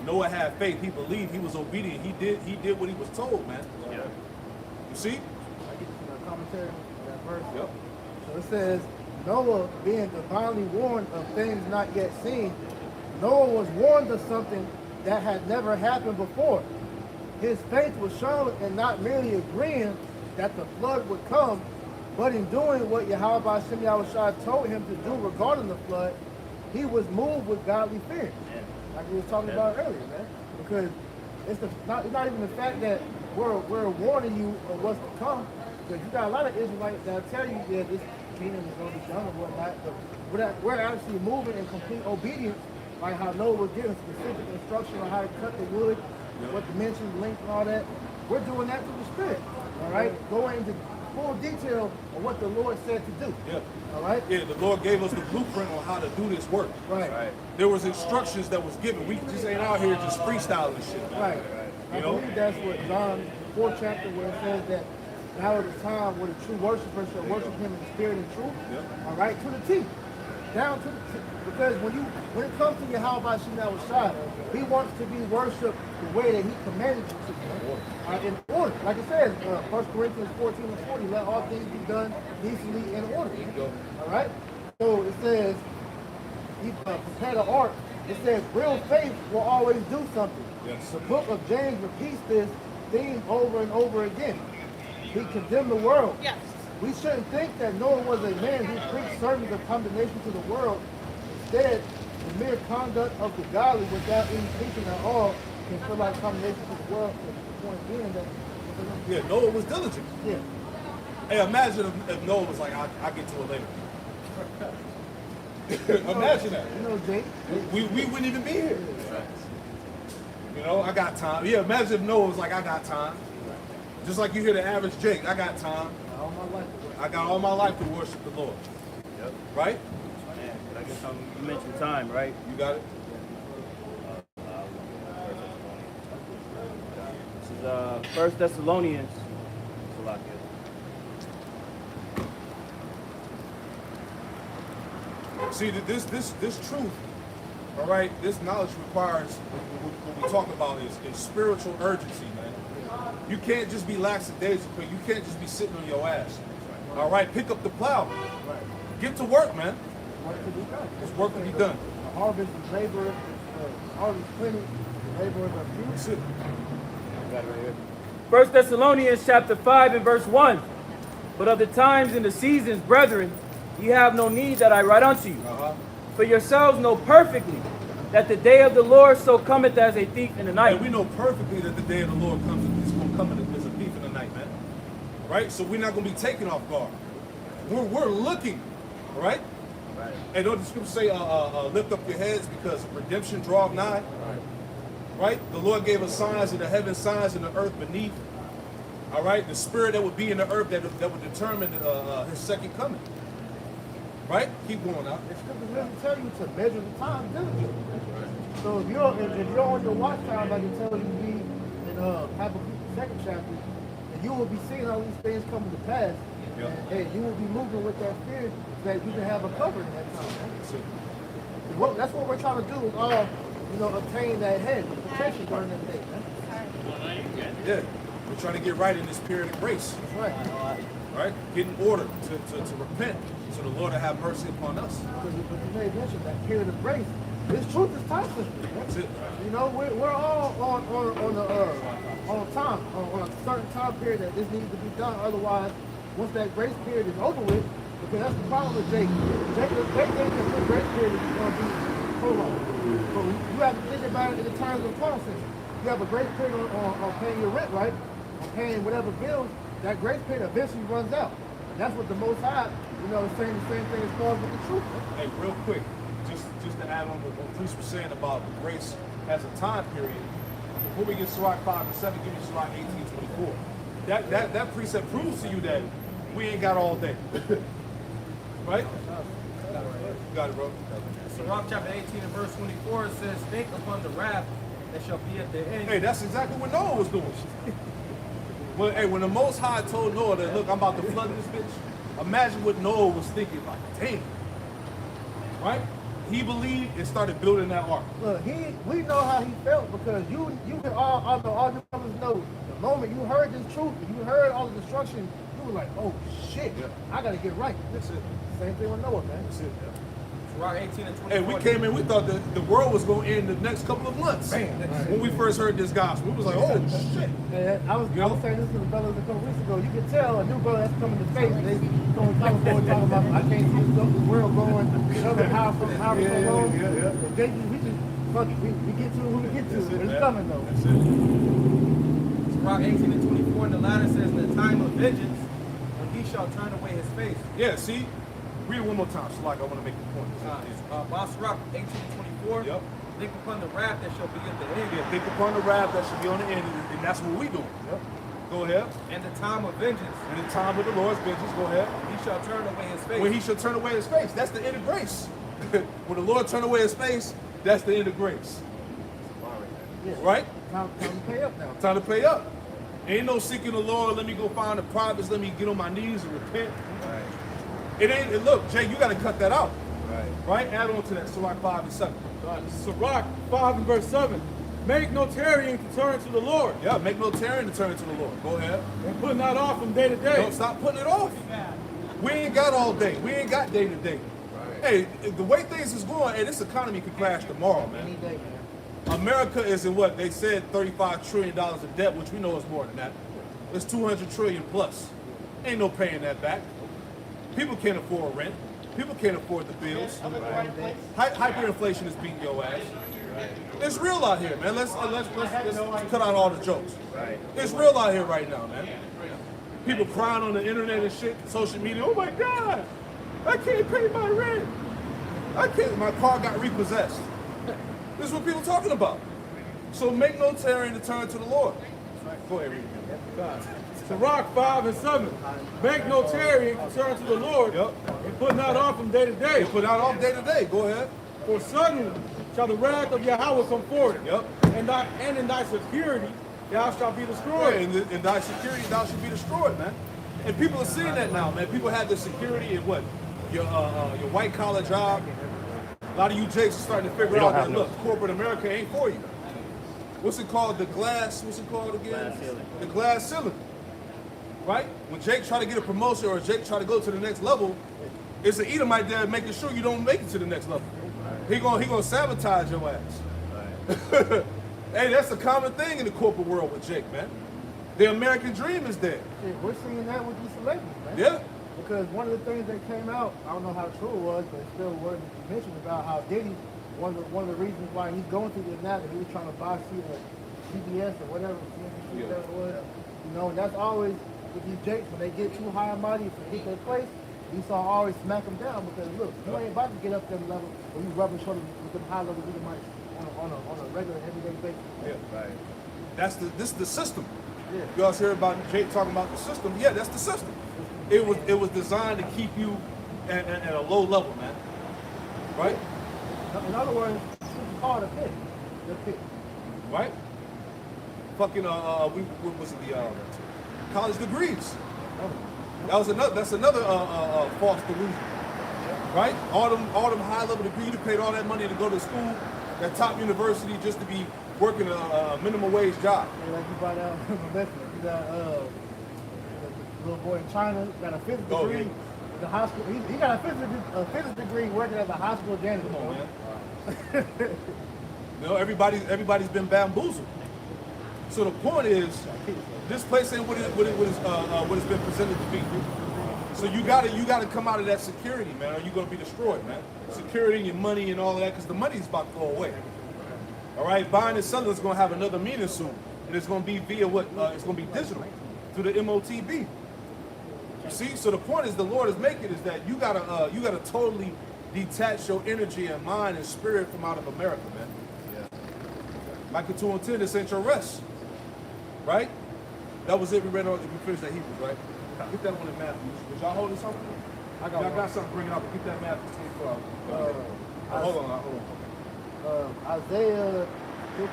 Noah had faith. He believed. He was obedient. He did what he was told, man. Yeah. You see? I get the commentary on that verse. Yep. So it says, Noah being divinely warned of things not yet seen, Noah was warned of something that had never happened before. His faith was shown in not merely agreeing that the flood would come, but in doing what Yahweh Shem Yahushua told him to do regarding the flood. He was moved with godly fear, like we were talking about earlier, man. Because it's not even the fact that we're warning you of what's to come. Because you got a lot of Israelites that tell you that this kingdom is going to be done and whatnot, but we're actually moving in complete obedience, like how Noah was given specific instruction on how to cut the wood, what dimensions, length, and all that. We're doing that through the Spirit, all right? Going into full detail of what the Lord said to do. Yeah. All right? Yeah, the Lord gave us the blueprint on how to do this work. Right. There was instructions that was given. We just ain't out here just freestyling this shit. Right. I You know? believe that's what John 4 chapter where it says that now is the time where the true worshiper shall worship him in spirit and truth. Yep. All right, to the T. Down to the T. Because when it comes to Yahweh Shem Yahushua, he wants to be worshipped the way that he commanded you to. In order. Like it says, 1 Corinthians 14 and 40, let all things be done decently in order. All right? So it says, he prepared an ark. It says, real faith will always do something. Yes. The book of James repeats this theme over and over again. He condemned the world. Yes. We shouldn't think that Noah was a man who preached sermons of condemnation to the world. Instead, the mere conduct of the godly without any preaching at all can feel like condemnation to the world. The point being that, Yeah, Noah was diligent. yeah, Hey, imagine if Noah was like, I'll get to it later. Imagine that. you know, Jake. We wouldn't even be here. You know, I got time. Yeah, imagine if Noah was like, I got time. Just like you hear the average Jake, I got time. All my life. I got all my life to worship the Lord. Yep. Right? Man, but I guess you mentioned time, right? You got it? This is 1 Thessalonians. See, this truth, all right, this knowledge requires, what we talk about is spiritual urgency, man. You can't just be lackadaisical. You can't just be sitting on your ass. All right, pick up the plow. Get to work, man. Work to be done. There's work to be done. The harvest is labor, harvest plenty, labor is a few. That's it. Got it right here. 1 Thessalonians chapter 5 and verse 1. But of the times and the seasons, brethren, ye have no need that I write unto you. For yourselves know perfectly that the day of the Lord so cometh as a thief in the night. And we know perfectly that the day of the Lord comes, it's going to come as a thief in the night, man. Right? So we're not going to be taken off guard. We're looking, all right? Right. And don't the scripture say, lift up your heads because redemption draweth nigh? Right? The Lord gave us signs in the heavens, signs in the earth beneath. All right? The spirit that would be in the earth that would determine his second coming. Right? Keep going out. The scriptures really tell you to measure the time diligently. So if you're on your watch time, like it tells you to be in Habakkuk 2nd chapter, and you will be seeing all these things coming to pass, and you will be moving with that fear that you can have a cover in that time. Right? That's what we're trying to do is all, obtain that head, the protection during that day. Man. Yeah. We're trying to get right in this period of grace. That's right. Right? Get in order to repent so the Lord will have mercy upon us. Because you made mention that period of grace. This truth is time sensitive. That's it. We're all on time, on a certain time period that this needs to be done. Otherwise, once that grace period is over with, because that's the problem with Jake. Jake thinks that the grace period is going to be prolonged. So you have to think about it in the terms of process. You have a grace period on paying your rent, right? On paying whatever bills. That grace period eventually runs out. That's what the Most High, is saying the same thing as far as with the truth. Hey, real quick, just to add on what Priest was saying about the grace as a time period. Before we get Sirach 5 and 7, give me Sirach 18:24. That precept proves to you that we ain't got all day. Right? You got it, bro. Sirach chapter 18 and verse 24, it says, think upon the wrath that shall be at the end. Hey, that's exactly what Noah was doing. When the Most High told Noah that, look, I'm about to flood this bitch, imagine what Noah was thinking, like, damn. Right? He believed and started building that ark. Look, we know how he felt because you can all your brothers know the moment you heard this truth, you heard all the destruction, you were like, oh shit, I gotta get right. That's it. Same thing with Noah, man. That's it, man. Sirach 18 and 24. Hey, we came in, we thought the world was going to end the next couple of months. When we first heard this gospel, we was like, oh, shit. And I was saying this to the brothers a couple weeks ago. You can tell a new brother that's coming to faith. They going talking about, I can't see the world going, another how it's going to go. We just, fuck it, we get to it when we get to it. But it's coming, though. That's it. Sirach 18 and 24, and the latter says, in the time of vengeance, when he shall turn away his face. Yeah, see? Read it one more time, so like I want to make the point. Sirach 18 and 24. Yep. Think upon the wrath that shall be at the end. Yeah, think upon the wrath that should be on the end, and that's what we do. Yep. Go ahead. And the time of vengeance. In the time of the Lord's vengeance, go ahead. He shall turn away his face. When he shall turn away his face, that's the end of grace. When the Lord turn away his face, that's the end of grace. Yeah. Right? Time to pay up now. Time to pay up. Ain't no seeking the Lord, let me go find the prophets, let me get on my knees and repent. Right. It ain't, and look, Jay, you got to cut that out. Right. Right? Add on to that, Sirach 5 and 7. Sirach 5 and verse 7. Make no tarrying to turn to the Lord. Yeah, make no tarrying to turn to the Lord. Go ahead. And put not off from day to day. Don't stop putting it off. We ain't got all day. We ain't got day to day. Hey, the way things is going, hey, this economy could crash tomorrow, man. Any day, man. America is in what? They said $35 trillion of debt, which we know is more than that. It's 200 trillion plus. Ain't no paying that back. People can't afford rent. People can't afford the bills. Hyperinflation is beating your ass. It's real out here, man. Let's cut out all the jokes. It's real out here right now, man. People crying on the internet and shit, social media. Oh my God, I can't pay my rent. I can't. My car got repossessed. This is what people talking about. So make no tarrying to turn to the Lord. Go ahead, read it. Sirach 5 and 7. Make no tarrying to turn to the Lord. Yep. And put not off from day to day. They put out off day to day. Go ahead. For suddenly shall the wrath of Yahweh come forth. Yep. And in thy security thou shalt be destroyed. In thy security thou should be destroyed, man. And people are seeing that now, man. People have the security in what? Your white collar job. A lot of you Jakes are starting to figure out that, look, corporate America ain't for you. What's it called? The glass, what's it called again? Glass ceiling. The glass ceiling. Right? When Jake try to get a promotion or Jake try to go to the next level, it's an Edomite there making sure you don't make it to the next level. He gonna sabotage your ass. Hey, that's a common thing in the corporate world with Jake, man. The American dream is dead. Yeah, we're seeing that with these celebrities, man. Yeah. Because one of the things that came out, I don't know how true it was, but it's still worth mentioning about how Diddy, one of the reasons why he's going through this now, that he was trying to buy CBS or whatever, CNBC, whatever it was. You know, and that's always with these Jakes, when they get too high and mighty to hit their place, Esau always smack them down because look, you ain't about to get up them level when you rubbing shoulders with them high level Edomites on a regular everyday basis. Yeah. Right. This is the system. Yeah. You guys hear about Jake talking about the system? Yeah, that's the system. It was designed to keep you at a low level, man. Right? In other words, it's called a pit. The pit. Right? Fucking what was it, the college degrees. That's another false delusion. Right? All them high level degrees, you paid all that money to go to school, that top university, just to be working a minimum wage job. Yeah, like you brought out you got the little boy in China got a physics degree. Yeah. The high school, he got a physics degree working as a high school janitor. Come on, man. You know, everybody's been bamboozled. So the point is, this place ain't what it's been presented to be. So you gotta come out of that security, man, or you're gonna be destroyed, man. Security and your money and all of that, because the money's about to go away. All right, buying and selling is gonna have another meaning soon, and it's gonna be via what? It's gonna be digital through the MOTB. You see, so the point is, the Lord is making is that you gotta totally detach your energy and mind and spirit from out of America, man. Micah 2:10, this ain't your rest. Right? That was it. We finished that Hebrews, right? Get that one in Matthew. Was y'all holding something? Y'all got something to bring it up. Get that Matthew 24. Hold on. Isaiah 52.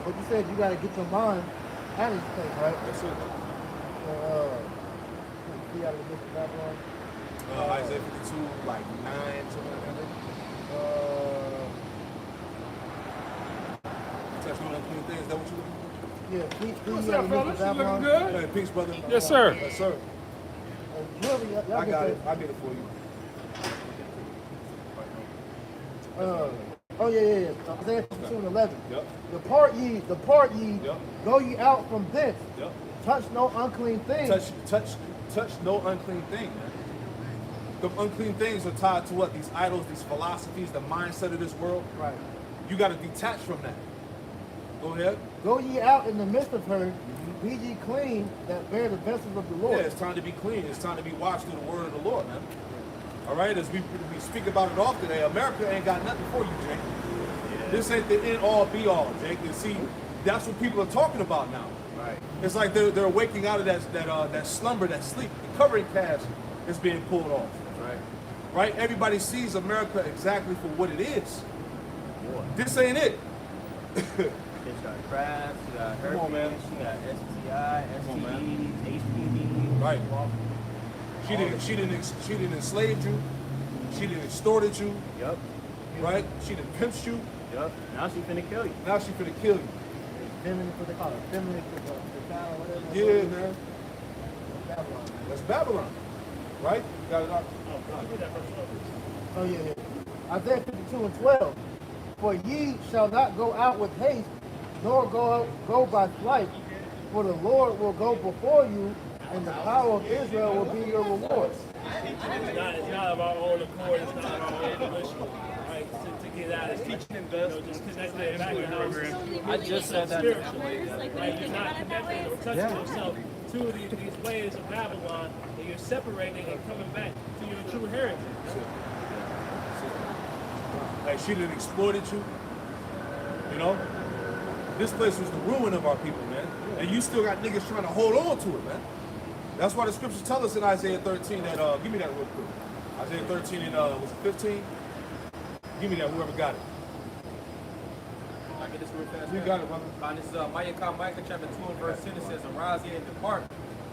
But you said you got to get your mind out of this place, right? That's it. See out of the background. Isaiah 52, like 9, something like that. Touch on unclean things. Is that what you looking for? Yeah, please What's up, fellas? You looking good? Hey, peace, brother. Yes, sir. Yes, sir. You y'all I get got that. it. I get it for you. Oh yeah. Isaiah 52:11. Yep. Depart ye, Yep. go ye out from thence. Yep. Touch no unclean thing. Touch no unclean thing, man. The unclean things are tied to what? These idols, these philosophies, the mindset of this world. Right. You got to detach from that. Go ahead. Go ye out in the midst of her, be ye clean that bear the vessels of the Lord. Yeah, it's time to be clean. It's time to be washed through the word of the Lord, man. All right, as we speak about it often today, America ain't got nothing for you, Jake. This ain't the end all be all, Jake. And see, that's what people are talking about now. Right. It's like they're waking out of that slumber, that sleep. The covering cast is being pulled off. Right. Right? Everybody sees America exactly for what it is. Boy. This ain't it. She got crabs, she got Come on, man. herpes, she got STI, Come on, STDs, HPV. Right. She didn't enslave you. She didn't extorted you. Yep. Right? She didn't pimped you. Yep. Now she finna kill you. Now she finna kill you. Feminine, what they call it, feminine, the cow, whatever. Yeah, man. Babylon. That's Babylon. Right? Got it out. Oh yeah. Isaiah 52:12. For ye shall not go out with haste, nor go by flight, for the Lord will go before you, and the power of Israel will be your reward. It's not of our own accord. It's not of our own volition. Right? To get out of teaching and just connect it back to how I just said that. Right? You're not connecting or touching yourself to these ways of Babylon, and you're separating and coming back to your true heritage. Like she didn't exploited you. You know? This place was the ruin of our people, man. And you still got niggas trying to hold on to it, man. That's why the scriptures tell us in Isaiah 13 that, give me that real quick. Isaiah 13 and, was it 15? Give me that, whoever got it. I get this real fast. You got it, brother. This is Micah chapter 2 and verse 10. It says, "Arise ye and depart,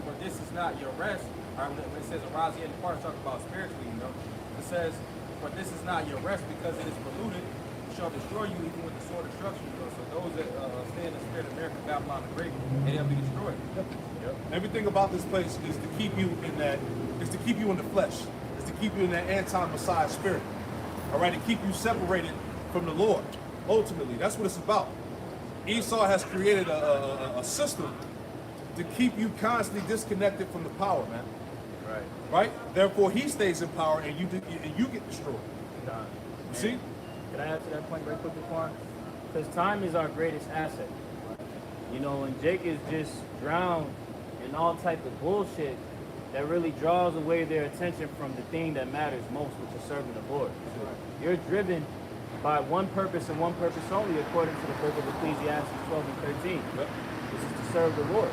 for this is not your rest." All right, when it says arise ye and depart, it's talking about spiritually, you know. It says, "For this is not your rest, because it is polluted, it shall destroy you even with the sword of destruction." You know? So those that stay in the spirit of America, Babylon the Great, and they'll be destroyed. Yep. Everything about this place is to keep you in that, is to keep you in the flesh, is to keep you in that anti-Messiah spirit. All right, to keep you separated from the Lord. Ultimately, that's what it's about. Esau has created a system to keep you constantly disconnected from the power, man. Right. Right? Therefore, he stays in power, and you get destroyed. Done. You see? Can I add to that point very quickly, Quan? Because time is our greatest asset. You know, and Jake is just drowned in all type of bullshit that really draws away their attention from the thing that matters most, which is serving the Lord. You're driven by one purpose and one purpose only, according to the book of Ecclesiastes 12 and 13. Yep. This is to serve the Lord.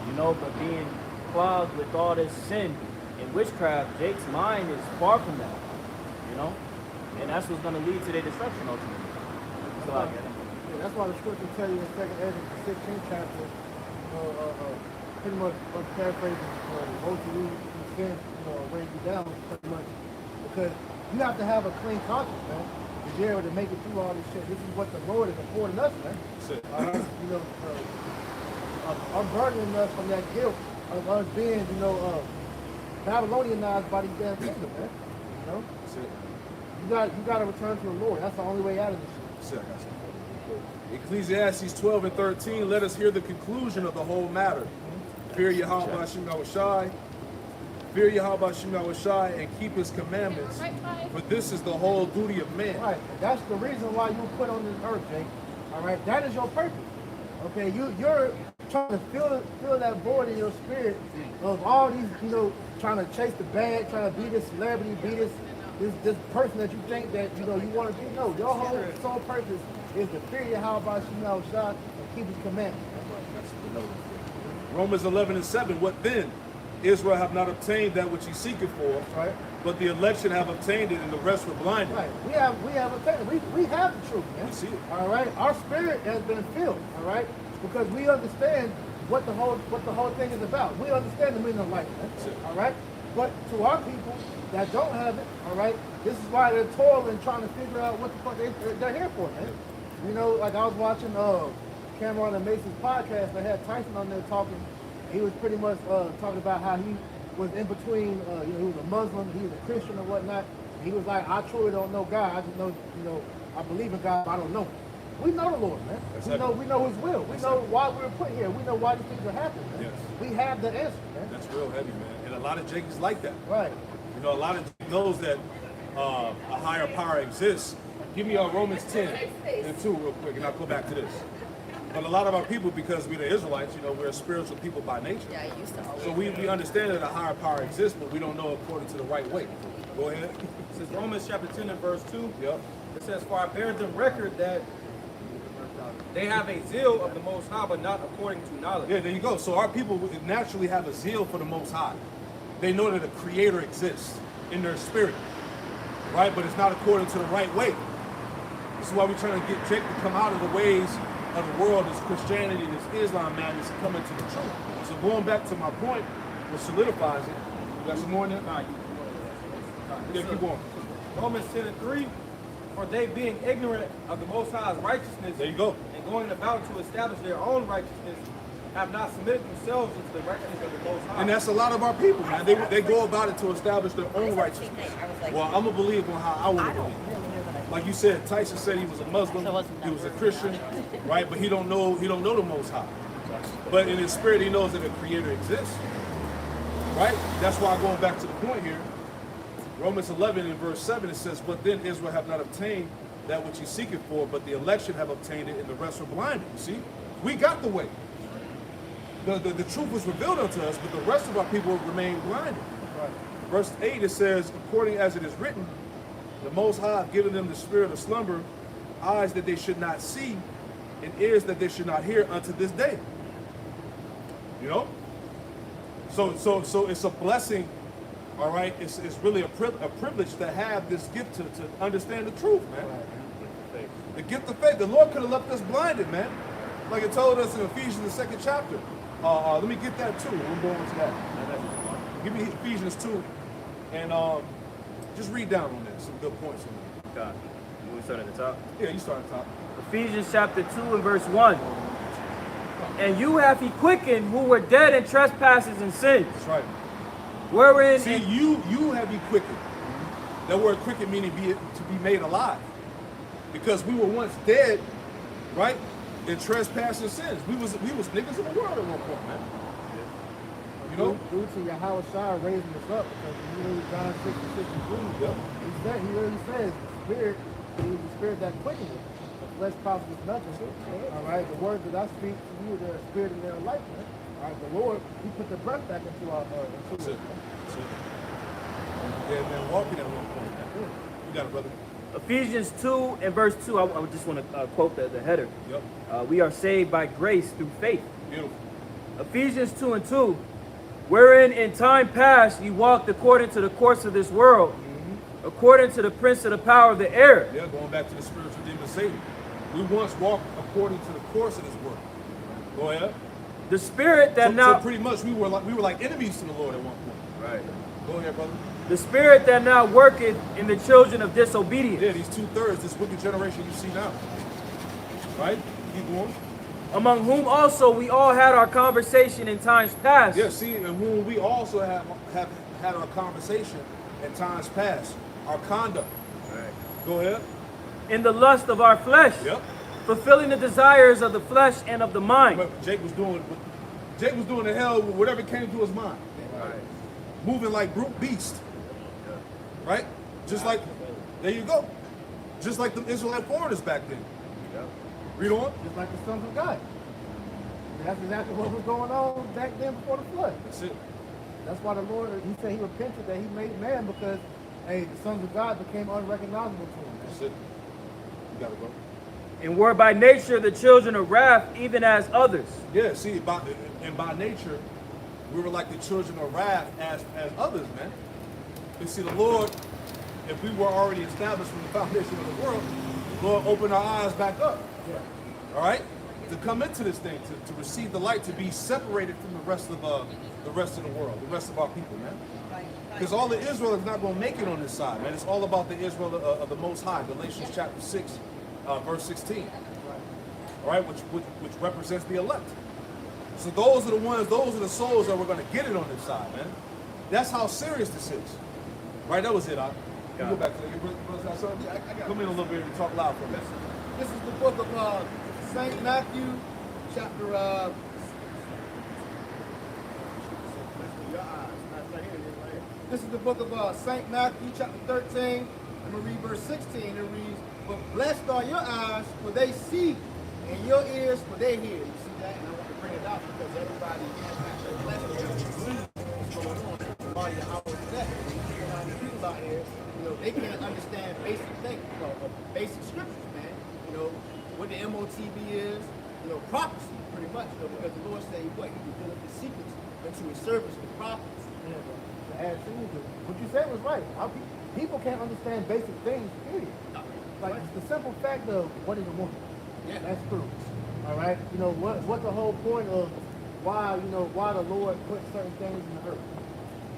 You know, but being clogged with all this sin and witchcraft, Jake's mind is far from that. You know? And that's what's going to lead to their destruction ultimately. So I get it. Yeah, that's why the scripture tell you in 2nd Ezra, the 16th chapter, pretty much paraphrasing, most of you sin, weigh you down pretty much, because you have to have a clean conscience, man, to be able to make it through all this shit. This is what the Lord is affording us, man. That's it. Unburdening us from that guilt of us being, Babylonianized by these damn kingdom, man. You know, That's it. you got to return to the Lord. That's the only way out of this shit. That's it. I got you. Ecclesiastes 12 and 13, let us hear the conclusion of the whole matter. Fear Yahweh B'Shem Yahushai. Fear Yahweh B'Shem Yahushai and keep his commandments. For this is the whole duty of man. Right. That's the reason why you were put on this earth, Jake. All right. That is your purpose. Okay. You're trying to fill that void in your spirit of all these, trying to chase the bag, trying to be this celebrity, be this person that you think that you want to be. No, your whole sole purpose is to fear Yahweh B'Shem Yahushai and keep his commandments. Romans 11 and 7, what then? Israel have not obtained that which he seeketh for, Right. but the election have obtained it, and the rest were blinded. Right. We have obtained it. We have the truth, man. We see it. All right. Our spirit has been filled. All right. Because we understand what the whole thing is about. We understand the meaning of life, man. That's it. All right. But to our people that don't have it, all right, this is why they're toiling, trying to figure out what the fuck they're here for, man. Like I was watching Cameron and Mason's podcast. They had Tyson on there talking. He was pretty much talking about how he was in between, he was a Muslim, he was a Christian or whatnot. He was like, I truly don't know God. I just know, I believe in God, but I don't know him. We know the Lord, man. We know His will. We know why we were put here. We know why these things are happening, man. Yes. We have the answer, man. That's real heavy, man. And a lot of Jake is like that. Right. A lot of Jake knows that a higher power exists. Give me Romans 10 and 2 real quick, and I'll go back to this. But a lot of our people, because we're the Israelites, we're spiritual people by nature. Yeah, I used to always. So we understand that a higher power exists, but we don't know according to the right way. Go ahead. This is Romans chapter 10 and verse 2. Yep. It says, "For I bear them record that they have a zeal of the Most High, but not according to knowledge." Yeah, there you go. So our people naturally have a zeal for the Most High. They know that a Creator exists in their spirit, right? But it's not according to the right way. This is why we're trying to get Jake to come out of the ways of the world, this Christianity, this Islam madness, and come into the truth. So going back to my point, which solidifies it. You got some more in there? Yeah, keep going. Romans 10 and 3. "For they being ignorant of the Most High's righteousness, There you go. and going about to establish their own righteousness, have not submitted themselves into the righteousness of the Most High." And that's a lot of our people, man. They go about it to establish their own righteousness. Well, I'm going to believe on how I want to believe. Like you said, Tyson said he was a Muslim, he was a Christian, right? But he don't know the Most High. But in his spirit, he knows that a Creator exists, right? That's why going back to the point here, Romans 11 and verse 7, it says, "But then Israel have not obtained that which he seeketh for, but the election have obtained it, and the rest were blinded." You see, we got the way. The truth was revealed unto us, but the rest of our people remain blinded. Right. Verse 8, it says, "According as it is written, the Most High hath given them the spirit of slumber, eyes that they should not see, and ears that they should not hear unto this day." So it's a blessing, all right? It's really a privilege to have this gift to understand the truth, man. The gift of faith. The Lord could have left us blinded, man. Like it told us in Ephesians, the 2nd chapter. Let me get that too. We'll go into that. Give me Ephesians 2, and just read down on that. Some good points in there. God. We start at the top. Yeah, you start at the top. Ephesians chapter 2 and verse 1. "And you have he quickened who were dead in trespasses and sins, That's right. wherein..." See, you have been quickened. That word quickened meaning to be made alive. Because we were once dead, right? In trespass and sins. We was niggas in the world at one point, man. Due to Yahweh Shai raising us up, because when you read John 6 and 63, Yep. he literally says, the spirit is the spirit that quickens it. The flesh profits nothing. All right, the words that I speak to you, they're a spirit and they're a life, man. All right, the Lord, He put the breath back into our That's it. That's it. Yeah, man, walking at one point, man. You got it, brother. Ephesians 2 and verse 2, I just want to quote the header. Yep. "We are saved by grace through faith." Beautiful. Ephesians 2 and 2, "Wherein in time past you walked according to the course of this world, according to the prince of the power of the air." Yeah, going back to the spiritual demon Satan. We once walked according to the course of this world. Go ahead. "The spirit that So pretty much we were like enemies to the Lord at one point. Right. Go ahead, brother. The spirit that now worketh in the children of disobedience, Yeah, these 2/3, this wicked generation you see now. Right? Keep going. among whom also we all had our conversation in times past." Yeah, see, and whom we also have had our conversation in times past, our conduct. Right. Go ahead. "In the lust of our flesh, Yep. fulfilling the desires of the flesh and of the mind." But Jake was doing the hell with whatever came to his mind. Right. Moving like brute beast. Right? Just like, there you go. Just like the Israelite foreigners back then. Yep. Read on. just like the sons of God. That's exactly what was going on back then before the flood. That's it. That's why the Lord, He said He repented that He made man, because, hey, the sons of God became unrecognizable to Him. That's it. You got it, bro. "And were by nature the children of wrath, even as others." Yeah, see, by nature, we were like the children of wrath as others, man. You see, the Lord, if we were already established from the foundation of the world, the Lord opened our eyes back up. Yeah. All right, to come into this thing, to receive the light, to be separated from the rest of the world, the rest of our people, man. Because all of Israel is not going to make it on this side, man. It's all about the Israel of the Most High. Galatians chapter 6, verse 16. All right, which represents the elect. So those are the souls that we're going to get it on this side, man. That's how serious this is. Right, that was it. I go back to your brother have something? Yeah, I got Come in a little bit and talk loud for me. This is the book of St. Matthew, chapter this is the book of St. Matthew, chapter 13. I'm going to read verse 16. It reads, "But blessed are your eyes, for they see, and your ears, for they hear." You see that? And I want to bring it out because everybody has actually blessed to see what's going on in the body of our today. People out here, you know, they can't understand basic things, you know, basic scriptures, man. You know, what the MOTB is, you know, prophecy, pretty much, you know, because the Lord said, what, he revealed the secrets into his servants, the prophets. Yeah, but to add to you, what you said was right. People can't understand basic things, period. Like the simple fact of what is a woman. Yeah. That's true. All right. You know what's the whole point of why the Lord put certain things in the earth?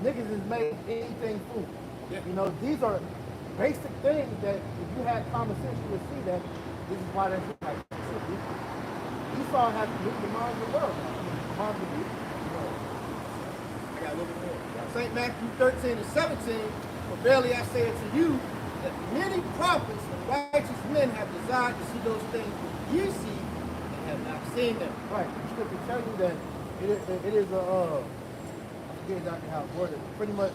Niggas has made anything food. Yeah. You know, these are basic things that if you had common sense, you would see that this is why that's like Esau has to lead the minds of the world. The minds of people. I got a little bit more. St. Matthew 13 and 17, "For verily I say unto you, that many prophets and righteous men have desired to see those things which ye see, and have not seen them." Right. The scripture tells you that it is a I forget exactly how it's worded. Pretty much,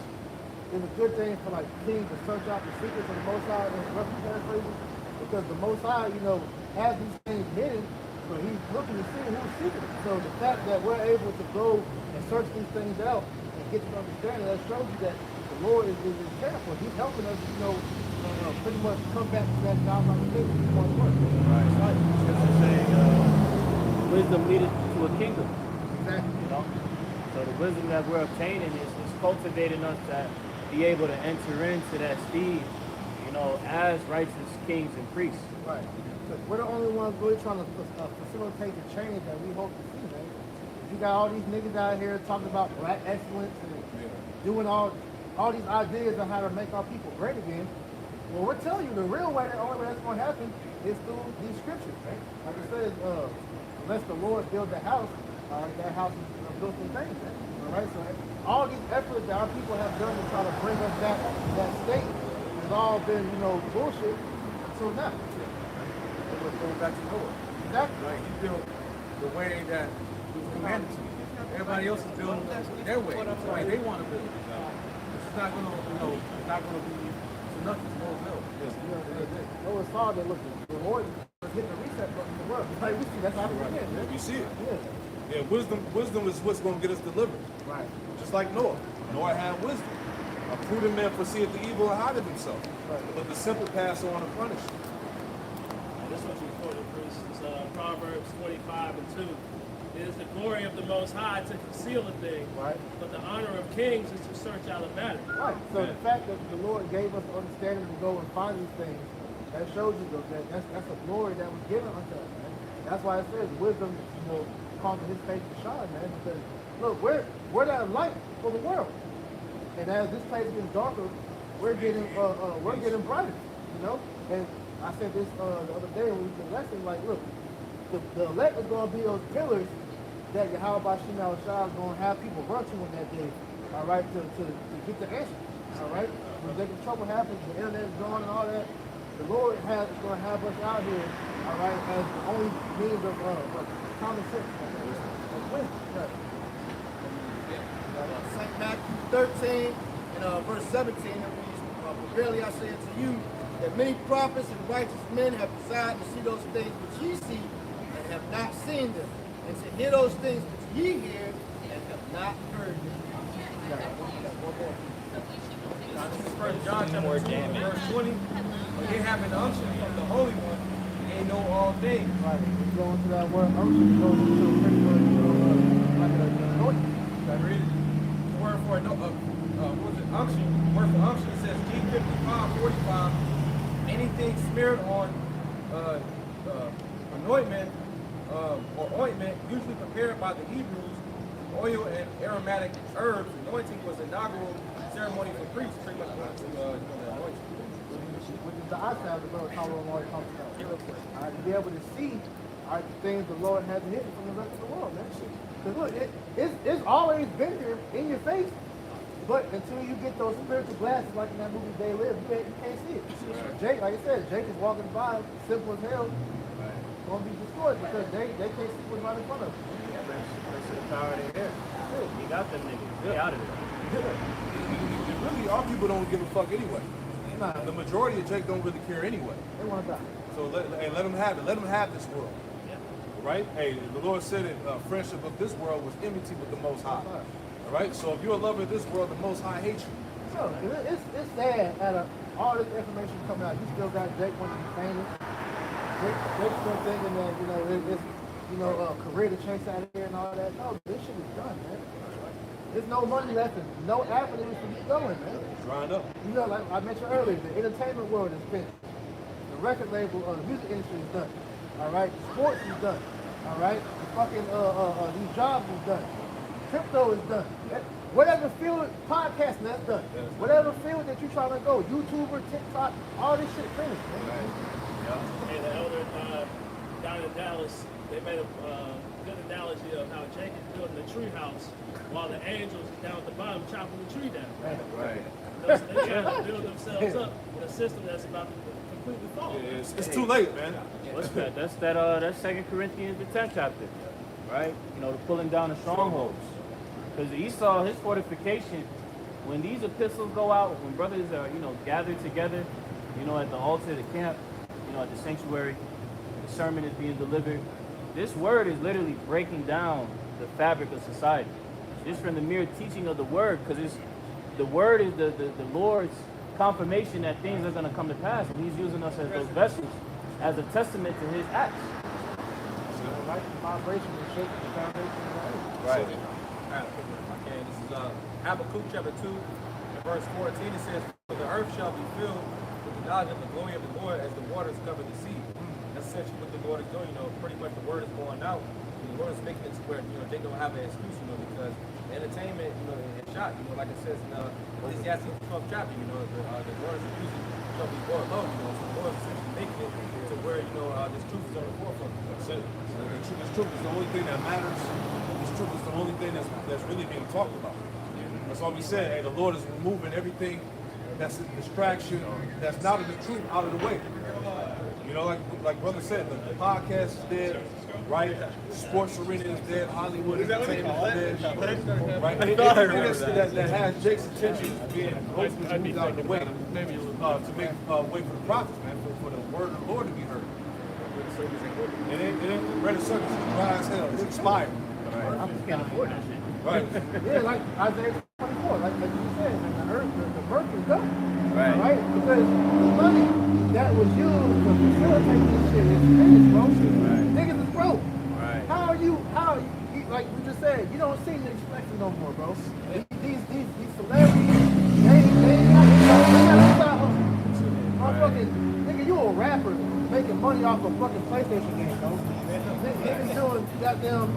it's a good thing for like kings to search out the secrets of the Most High and roughly paraphrasing, because the Most High, you know, has these things hidden, but he's looking to see who's secret. So the fact that we're able to go and search these things out and get to understanding, that shows you that the Lord is careful. He's helping us, you know, pretty much come back to that God-like thing that he wants to work. Right. Scripture saying, wisdom leadeth to a kingdom. Exactly. You know? So the wisdom that we're obtaining is cultivating us to be able to enter into that steed, you know, as righteous kings and priests. Right. Because we're the only ones really trying to facilitate the change that we hope to see, man. You got all these niggas out here talking about black excellence and doing all these ideas on how to make our people great again. Well, we're telling you the real way, the only way that's going to happen is through these scriptures, right? Like it says, unless the Lord build the house, that house is built in vain, man. All right, so all these efforts that our people have done to try to bring us back to that state has all been, you know, bullshit until now. It was going back to Noah. Exactly. Like he built the way that he was commanded to. Everybody else is building their way, the way they want to build. It's not gonna, you know, it's not gonna be to nothing. No, no. Noah saw that look, the Lord was hitting the reset button in the world. Like we see, that's how we begin, man. You see it. Yeah. Yeah, wisdom is what's going to get us delivered. Right. Just like Noah. Noah had wisdom. A prudent man foreseeth the evil and hideth himself. Right. But the simple pass on and punish. This one's recorded, Bruce. It's Proverbs 25 and 2. It is the glory of the Most High to conceal a thing, Right. but the honor of kings is to search out a matter. Right. So the fact that the Lord gave us understanding to go and find these things, that shows you that that's a glory that was given unto us, man. That's why it says wisdom, you know, causing his face to shine, man. Because look, we're that light for the world. And as this place gets darker, we're getting brighter, you know. And I said this the other day when we did the lesson, like, look, the elect is going to be those pillars that Yahweh Shema Shah is going to have people run to in that day, all right, to get the answer, all right. When trouble happens, the internet is gone and all that, the Lord is going to have us out here, all right, as the only means of common sense, of wisdom. Right. St. Matthew 13 and verse 17, it reads, "For verily I say unto you, that many prophets and righteous men have desired to see those things which ye see, and have not seen them, and to hear those things which ye hear, and have not heard them." First John chapter 2, verse 20. But they have an unction from the Holy One, and they know all things. Right. You go into that word unction, you go into a pretty much, like an anointing. I read it. The word for what is it? Unction. The word for unction says G5545. Anything smeared on anointment or ointment, usually prepared by the Hebrews, oil and aromatic herbs. Anointing was inaugural ceremony for priests, pretty much going to the anointing. Which is the eyesight the Lord already talks about. To be able to see the things the Lord has hidden from the rest of the world, man. Because look, it's always been here in your face. But until you get those spiritual glasses, like in that movie They Live, you can't see it. Jake, like I said, Jake is walking by, simple as hell, gonna be destroyed because they can't see what's right in front of them. Yeah, that's the power of the air. He got them niggas. They out of there. Really, our people don't give a fuck anyway. Nah, The majority of Jake don't really care anyway. they want to die. So let them have it. Let them have this world. Right? Hey, the Lord said that friendship of this world was enmity with the Most High. All right? So if you're a lover of this world, the Most High hates you. So it's sad out of all this information coming out. You still got Jake wanting to be famous. Jake still thinking that, it's career to chase out of here and all that. No, this shit is done, man. There's no money left and no avenues to keep going, man. Drying up. You know, like I mentioned earlier, the entertainment world is finished. The record label, the music industry is done. All right, sports is done. All right, the fucking these jobs is done. Crypto is done. Whatever field, podcasting, that's done. Whatever field that you're trying to go, YouTuber, TikTok, all this shit finished, man. Hey, the elder down in Dallas, they made a good analogy of how Jake is building a tree house while the angels down at the bottom chopping the tree down. Right. They're trying to build themselves up in a system that's about to completely fall. It's too late, man. What's that? That's 2 Corinthians, the 10th chapter, right? You know, the pulling down the strongholds. Because Esau, his fortification, when these epistles go out, when brothers are, gathered together, at the altar, the camp, at the sanctuary, the sermon is being delivered. This word is literally breaking down the fabric of society. Just from the mere teaching of the word, because the word is the Lord's confirmation that things are going to come to pass, and He's using us as those vessels, as a testament to His acts. Like the vibration and shaking the foundation of the earth. Right. This is Habakkuk chapter 2 and verse 14. It says, "For the earth shall be filled with the knowledge of the glory of the Lord as the waters cover the sea." That's essentially what the Lord is doing. Pretty much the word is going out. The Lord is making it to where they don't have an excuse, because entertainment, and shot, like it says in Ecclesiastes 12th chapter, the words of music shall be brought low, so the Lord is essentially making it to where, this truth is on the forefront. That's it. This truth is the only thing that matters. This truth is the only thing that's really being talked about. That's why we said, hey, the Lord is removing everything that's a distraction, that's not the truth out of the way. Like brother said, the podcast is dead, right? Sports arena is dead, Hollywood entertainment is dead, right? Anything that has Jake's attention is being hopefully moved out of the way to make way for the prophets, man, for the word of the Lord to be heard. It ain't Red Circus is dry as hell. It's expired. I just can't afford that shit. Right. Yeah, like Isaiah 24, like you said, the earth, the work is done. Right. Because the money that was used to facilitate this shit is finished, bro. Niggas is broke. Right. How like we just said, you don't see niggas flexing no more, bro. These celebrities, they got a side hustle. Motherfucking, nigga, you a rapper making money off a fucking PlayStation game, bro. Niggas doing goddamn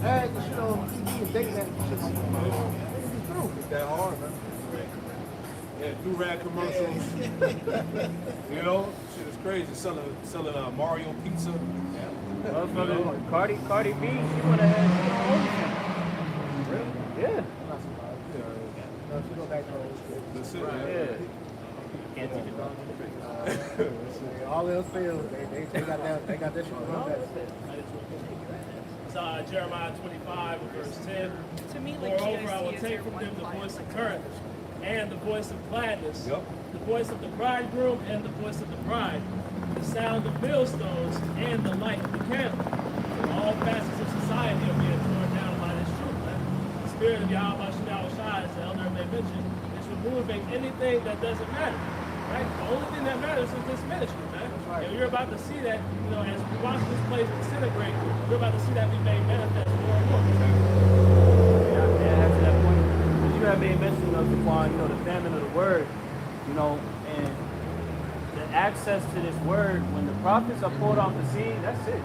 ads and shit on TV and dating apps and shit like that. Niggas is true. It's that hard, man. Yeah, do-rag commercials. Shit is crazy. Selling Mario pizza. Motherfucker, Cardi B, she went ahead and Really? yeah. I'm not surprised. No, she go back to her old shit. That's it, man. Yeah. Can't teach it though. All else fails, they got that shit run back. It's Jeremiah 25, verse 10. To me, like Moreover, I will GMS take is from them the your voice of courage and the voice of gladness, Yep. the voice of the bridegroom and the voice of the bride, the sound of millstones and the light of the candle. So all facets of society are being torn down by this truth. Man. The spirit of Yahweh Shai, as the elder may mention, is removing anything that doesn't matter. Right? The only thing that matters is this ministry, man. Right. You're about to see that, as we watch this place disintegrate, you're about to see that be made manifest more and more. Yeah, to that point, because you have made mention of the famine of the word, and the access to this word, when the prophets are pulled off the scene, that's it.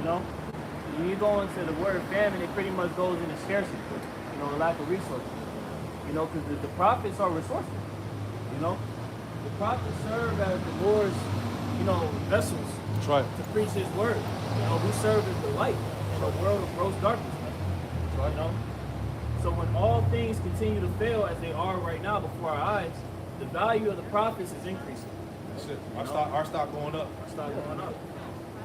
When you go into the word famine, it pretty much goes into scarcity, a lack of resources. Because the prophets are resourceful. The prophets serve as the Lord's, vessels. That's right. To preach His word. We serve as the light in a world of gross darkness. Man. So when all things continue to fail as they are right now before our eyes, the value of the prophets is increasing. That's it. Our stock going up. Our stock going up.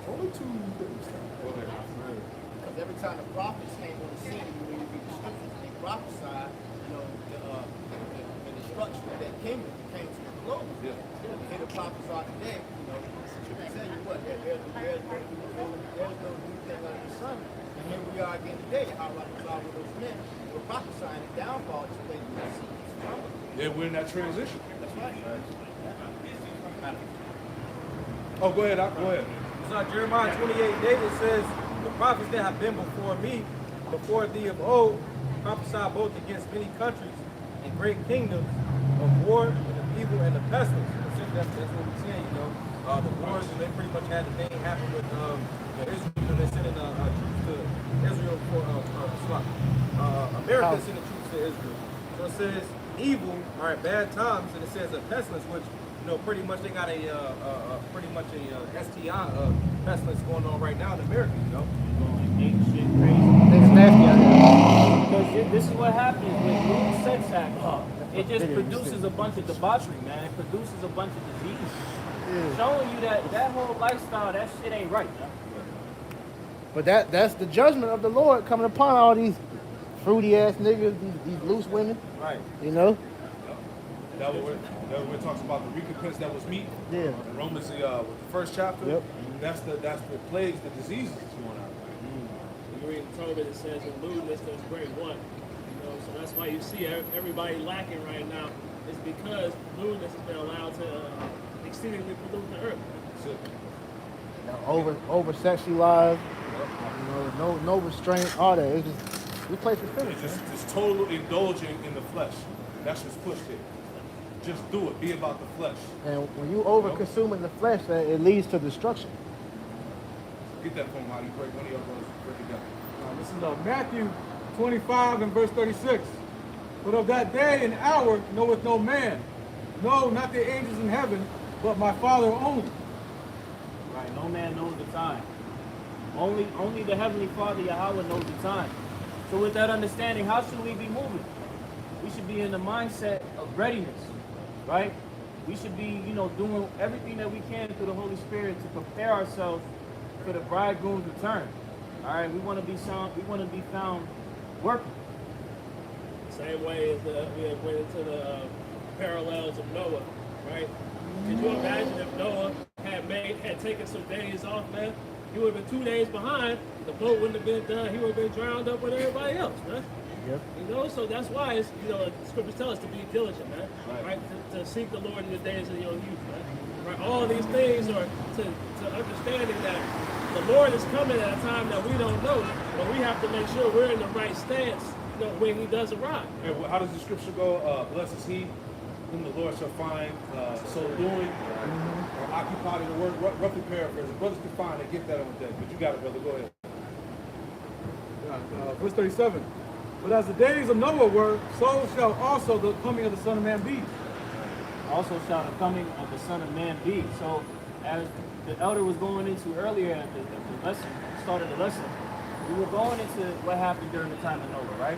Only two things. Go ahead. Because every time the prophets came on the scene, when you read the scriptures, they prophesied, the destruction of that kingdom came to a close. Yeah. Here the prophets are today, they tell you what, there's no new thing under the sun. And here we are again today, how like with those men who were prophesying the downfall to they will see. Yeah, we're in that transition. That's right. Oh, go ahead, Doc. Go ahead. So Jeremiah 28, David says, the prophets that have been before me, before thee of old, prophesied both against many countries and great kingdoms of war and of evil and of pestilence. That's what we're saying, the wars, and they pretty much had the thing happen with Israel. They're sending troops to Israel for America sending troops to Israel. So it says evil are at bad times, and it says a pestilence, which pretty much they got pretty much a STI pestilence going on right now in America. Going ape shit crazy. Niggas nasty out here. Because this is what happens with lewd sex acts. It just produces a bunch of debauchery, man. It produces a bunch of disease. Showing you that whole lifestyle, that shit ain't right, man. But that's the judgment of the Lord coming upon all these fruity ass niggas, these loose women. Right. That we're talking about the recompense that was meat. Yeah. In Romans, with the first chapter. Yep. That's the plagues, the diseases that's going on. You read in Tobit, it says in lewdness there's great want. So that's why you see everybody lacking right now. It's because lewdness has been allowed to exceedingly pollute the earth. That's it. Over sexualized. No restraint. All that. It's just this place is finished. It's just total indulging in the flesh. That's what's pushed here. Just do it. Be about the flesh. And when you over consuming the flesh, it leads to destruction. Get that from Marty. Break one of y'all brothers. Break it down. This is Matthew 25 and verse 36. But of that day and hour knoweth no man, no, not the angels in heaven, but my Father only. Right, no man knows the time. Only the Heavenly Father, Yahweh, knows the time. So with that understanding, how should we be moving? We should be in the mindset of readiness, right? We should be, doing everything that we can through the Holy Spirit to prepare ourselves for the bridegroom's return. All right, we want to be found working. Same way as we have went into the parallels of Noah, right? Could you imagine if Noah had taken some days off, man? He would have been 2 days behind. The boat wouldn't have been done. He would have been drowned up with everybody else, man. Yep. So that's why it's, the scriptures tell us to be diligent, man. Right? To seek the Lord in the days of your youth, man. Right? All these things are to understanding that the Lord is coming at a time that we don't know, but we have to make sure we're in the right stance, when He does arrive. And how does the scripture go? Blessed is he whom the Lord shall find so doing, or occupied in the word. Roughly paraphrase. The brothers can find it. Get that on the deck. But you got it, brother. Go ahead. Verse 37. But as the days of Noah were, so shall also the coming of the Son of Man be. Also shall the coming of the Son of Man be. So as the elder was going into earlier at the lesson, started the lesson, we were going into what happened during the time of Noah, right?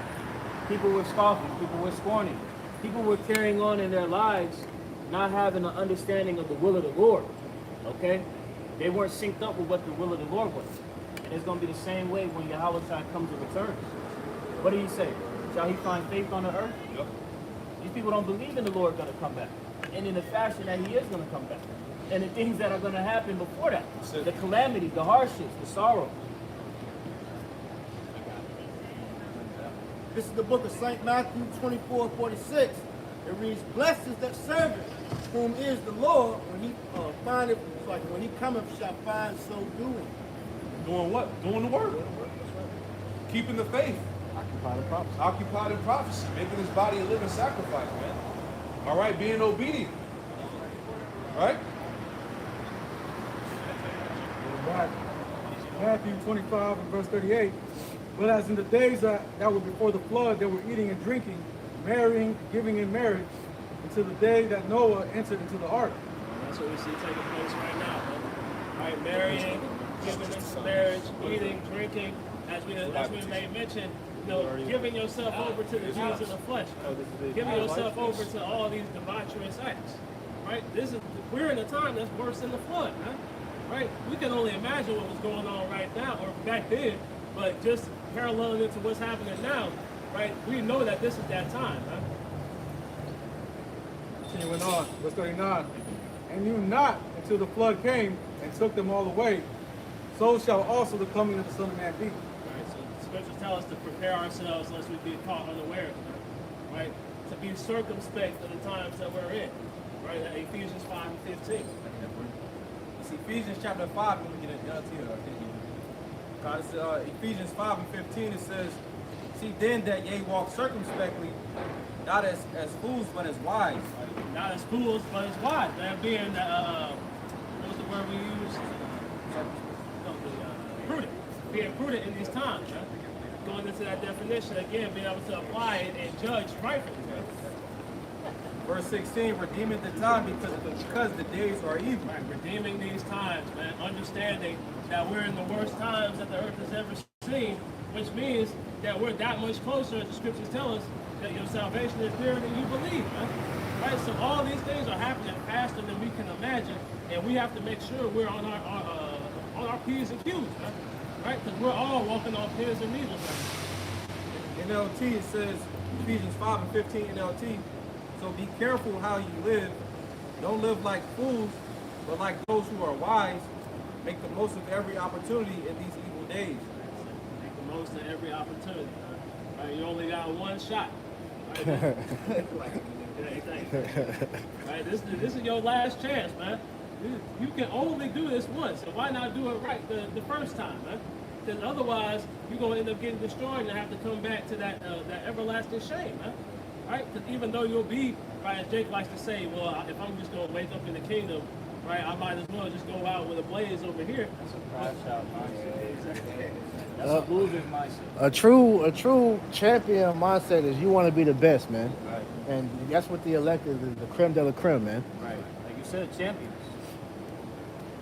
People were scoffing, people were scorning, people were carrying on in their lives, not having an understanding of the will of the Lord, okay? They weren't synced up with what the will of the Lord was. And it's going to be the same way when Yahweh comes and returns. What did He say? Shall He find faith on the earth? Yep. These people don't believe in the Lord going to come back, and in the fashion that He is going to come back, and the things that are going to happen before that, the calamity, the hardships, the sorrow. This is the book of St. Matthew 24:46. It reads, Blessed is that servant whom is the Lord when He findeth, when He cometh shall find so doing. Doing what? Doing the word. Keeping the faith. Occupied in prophecy. Making His body a living sacrifice, man. All right, being obedient. Right? Matthew 25 and verse 38. But as in the days that were before the flood, they were eating and drinking, marrying, giving in marriage, until the day that Noah entered into the ark. That's what we see taking place right now, man. Right, marrying, giving in marriage, eating, drinking. As we made mention, giving yourself over to the Jews of the flesh, giving yourself over to all these debaucherous acts, right? We're in a time that's worse than the flood, man. Right? We can only imagine what was going on right now or back then, but just paralleling it to what's happening now, right? We know that this is that time, man. Continuing on, verse 39. And knew not until the flood came and took them all away. So shall also the coming of the Son of Man be. Right, so the scriptures tell us to prepare ourselves lest we be caught unawares, right? To be circumspect for the times that we're in, right? Ephesians 5 and 15. It's Ephesians chapter 5, let me get it down to you. God, it's, Ephesians 5 and 15, it says, see then that ye walk circumspectly, not as fools, but as wise. Not as fools, but as wise. That being, what was the word we used? Prudent. Being prudent in these times, right? Going into that definition again, being able to apply it and judge rightfully. Verse 16, redeeming the time because the days are evil. Right, redeeming these times, man. Understanding that we're in the worst times that the earth has ever seen, which means that we're that much closer, as the scriptures tell us, that your salvation is nearer than you believe, man. Right? So all these things are happening faster than we can imagine, and we have to make sure we're on our P's and Q's, man. Right? Because we're all walking on pins and needles, man. NLT, it says, Ephesians 5 and 15 NLT, so be careful how you live. Don't live like fools, but like those who are wise. Make the most of every opportunity in these evil days. Make the most of every opportunity. Right? You only got one shot. Right? Right? This is your last chance, man. You can only do this once, so why not do it right the first time, man? Because otherwise, you're going to end up getting destroyed and have to come back to that everlasting shame, man. Right? Because even though you'll be, right, as Jake likes to say, well, if I'm just going to wake up in the kingdom, right, I might as well just go out with a blaze over here. That's a crash out mindset. That's a losing mindset. A true champion mindset is you want to be the best, man. Right. And that's what the elect is the creme de la creme, man. Right. Like you said, champions.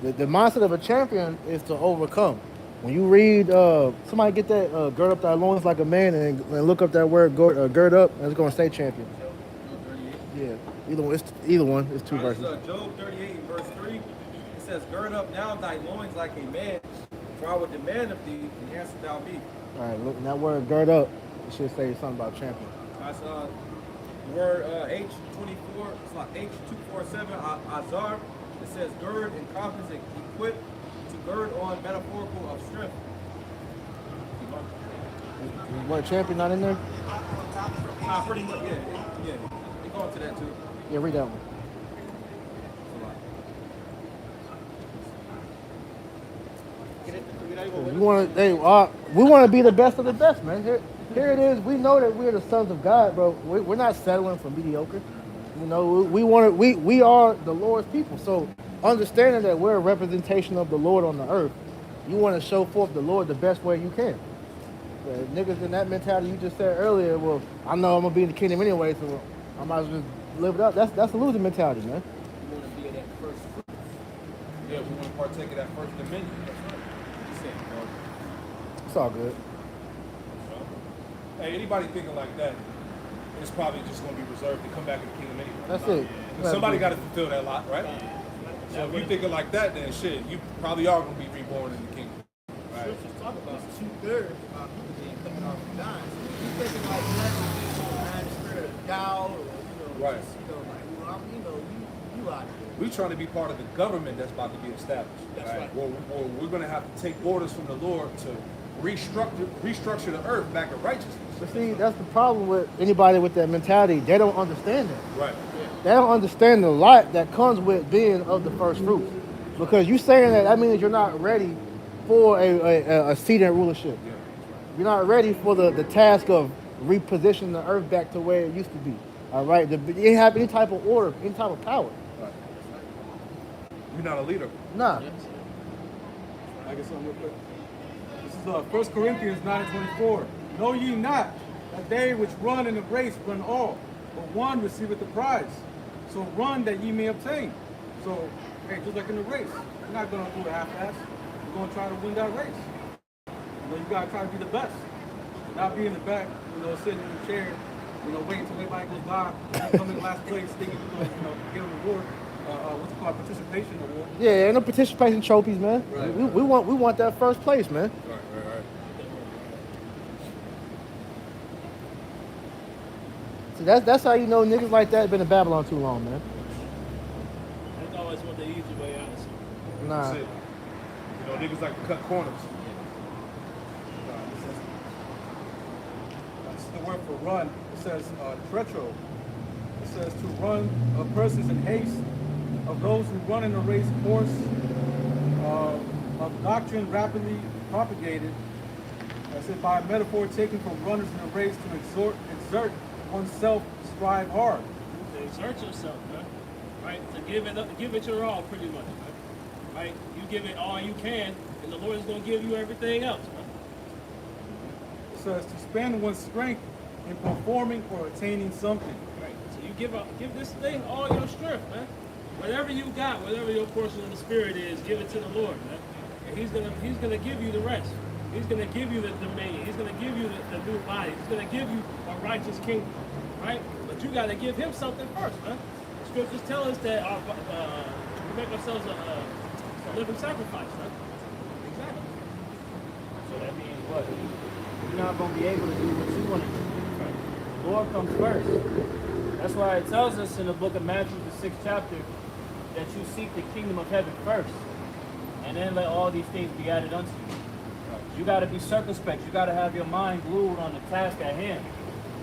The mindset of a champion is to overcome. When you read, somebody get that, gird up thy loins like a man, and look up that word, gird up, and it's going to say champion. Yeah, either one. It's two verses. Job 38 and verse 3, it says, gird up now thy loins like a man, for I will demand of thee, and answer thou me. All right, look, that word gird up, it should say something about champion. That's word H24, it's like H247, Azar. It says gird, encompass, and equip, to gird on, metaphorical of strength. Is word champion not in there? Pretty much, yeah. They go into that too. Yeah, read that one. We want to be the best of the best, man. Here it is. We know that we're the sons of God, bro. We're not settling for mediocre. You know, we are the Lord's people. So understanding that we're a representation of the Lord on the earth, you want to show forth the Lord the best way you can. Niggas in that mentality you just said earlier, well, I know I'm gonna be in the kingdom anyway, so I might as well live it up. That's a losing mentality, man. You want to be in that first fruit. Yeah, we want to partake of that first dominion. It's all good. Hey, anybody thinking like that, it's probably just going to be reserved to come back in the kingdom anyway. That's it. Somebody got to fulfill that lot, right? So if you thinking like that, then shit, you probably are going to be reborn in the kingdom. Scriptures talk about 2/3 of people being coming off and dying. So if you thinking like that, man, the spirit of doubt, or Right. just, you out there. We're trying to be part of the government that's about to be established. That's right. Well, we're going to have to take orders from the Lord to restructure the earth back to righteousness. But see, that's the problem with anybody with that mentality. They don't understand that. Right. They don't understand the lot that comes with being of the first fruits. Because you saying that means you're not ready for a seat in rulership. Yeah. You're not ready for the task of repositioning the earth back to where it used to be. All right? You didn't have any type of order, any type of power. Right. You're not a leader. Nah. I guess something real quick. This is 1 Corinthians 9:24. Know ye not that they which run in the race run all, but one receiveth the prize. So run that ye may obtain. So, hey, just like in the race, you're not going to do it half-ass. You're going to try to win that race. You know, you got to try to be the best. not be in the back, sitting in the chair, waiting till everybody goes by, come in last place, thinking you're going to get a reward. What's it called? Participation award. Yeah, ain't no participation trophies, man. Right. We want that first place, man. Right. See, that's how you know niggas like that been in Babylon too long, man. They always want the easy way out of something. Nah. That's it. Niggas like to cut corners. That's the word for run. It says tretro. It says to run of persons in haste, of those who run in a race course, of doctrine rapidly propagated. That's it, by a metaphor taken from runners in a race to exert oneself, strive hard. To exert yourself, man. Right? To give it your all, pretty much, man. Right? You give it all you can, and the Lord is going to give you everything else, man. It says to spend one's strength in performing or attaining something. Right. So you give this thing all your strength, man. Whatever you got, whatever your portion of the Spirit is, give it to the Lord, man. And He's gonna give you the rest. He's gonna give you the dominion. He's gonna give you the new body. He's gonna give you a righteous kingdom, right? But you gotta give Him something first, man. The scriptures tell us that we make ourselves a living sacrifice, man. Exactly. So that means what? You're not going to be able to do what you want to do. The Lord comes first. That's why it tells us in the book of Matthew, the 6th chapter, that you seek the kingdom of heaven first, and then let all these things be added unto you. You got to be circumspect. You got to have your mind glued on the task at hand.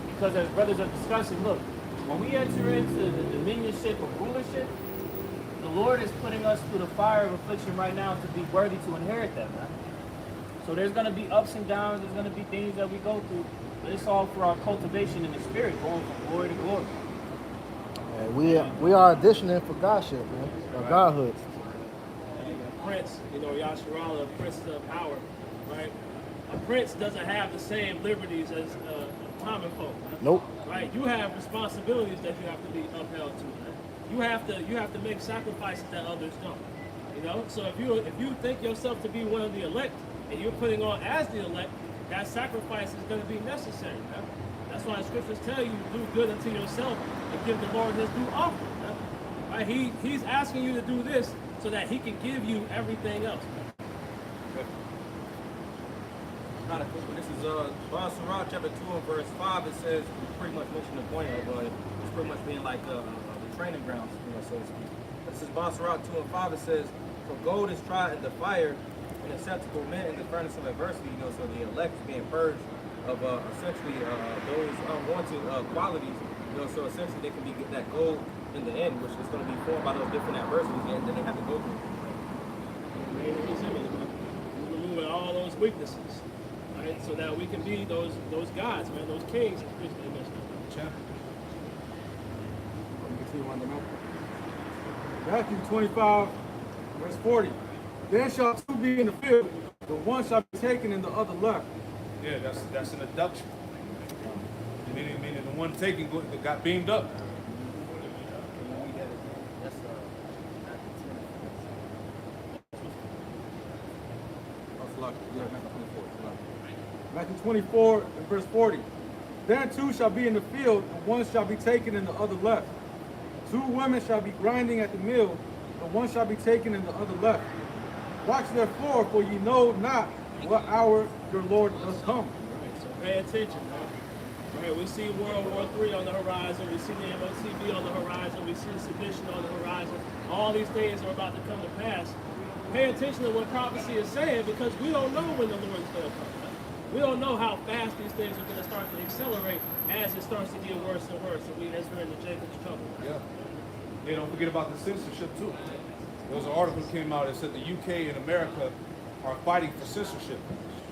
Because as brothers are discussing, look, when we enter into the dominionship of rulership, the Lord is putting us through the fire of affliction right now to be worthy to inherit that, man. So there's going to be ups and downs. There's going to be things that we go through. But it's all for our cultivation in the spirit, going from glory to glory. Yeah, we are auditioning for Godship, man. Or Godhood. Prince, Yasharala, Prince of Power, right? A prince doesn't have the same liberties as common folk. Man. Nope. Right? You have responsibilities that you have to be upheld to. Man. You have to make sacrifices that others don't. So if you think yourself to be one of the elect and you're putting on as the elect, that sacrifice is going to be necessary. Man. That's why the scriptures tell you do good unto yourself and give the Lord His due offering. Man. Right? He's asking you to do this so that He can give you everything else. Not a quick one. This is Surah chapter 2 and verse 5. It says, pretty much mentioned the point of it's pretty much being like the training grounds, so to speak. This is Surah 2 and 5. It says, for gold is tried in the fire, and acceptable men in the furnace of adversity. So the elect is being purged of essentially those unwanted qualities. So essentially they can be get that gold in the end, which is going to be formed by those different adversities, and then they have to go through. Removing all those weaknesses, right? So that we can be those gods, man, those kings. Matthew 25, verse 40. Then shall two be in the field, the one shall be taken and the other left. Yeah, that's an abduction. Meaning the one taken got beamed up. Matthew 24 and verse 40. Then two shall be in the field, and one shall be taken and the other left. Two women shall be grinding at the mill, and one shall be taken and the other left. Watch therefore, for ye know not what hour your Lord does come. Right, so pay attention, man. Right, we see World War III on the horizon. We see the MOTB on the horizon. We see sedition on the horizon. All these things are about to come to pass. Pay attention to what prophecy is saying, because we don't know when the Lord is going to come. Man. We don't know how fast these things are going to start to accelerate as it starts to get worse and worse, and we enter into Jacob's trouble. Yeah. Hey, don't forget about the censorship too. There was an article that came out that said the UK and America are fighting for censorship.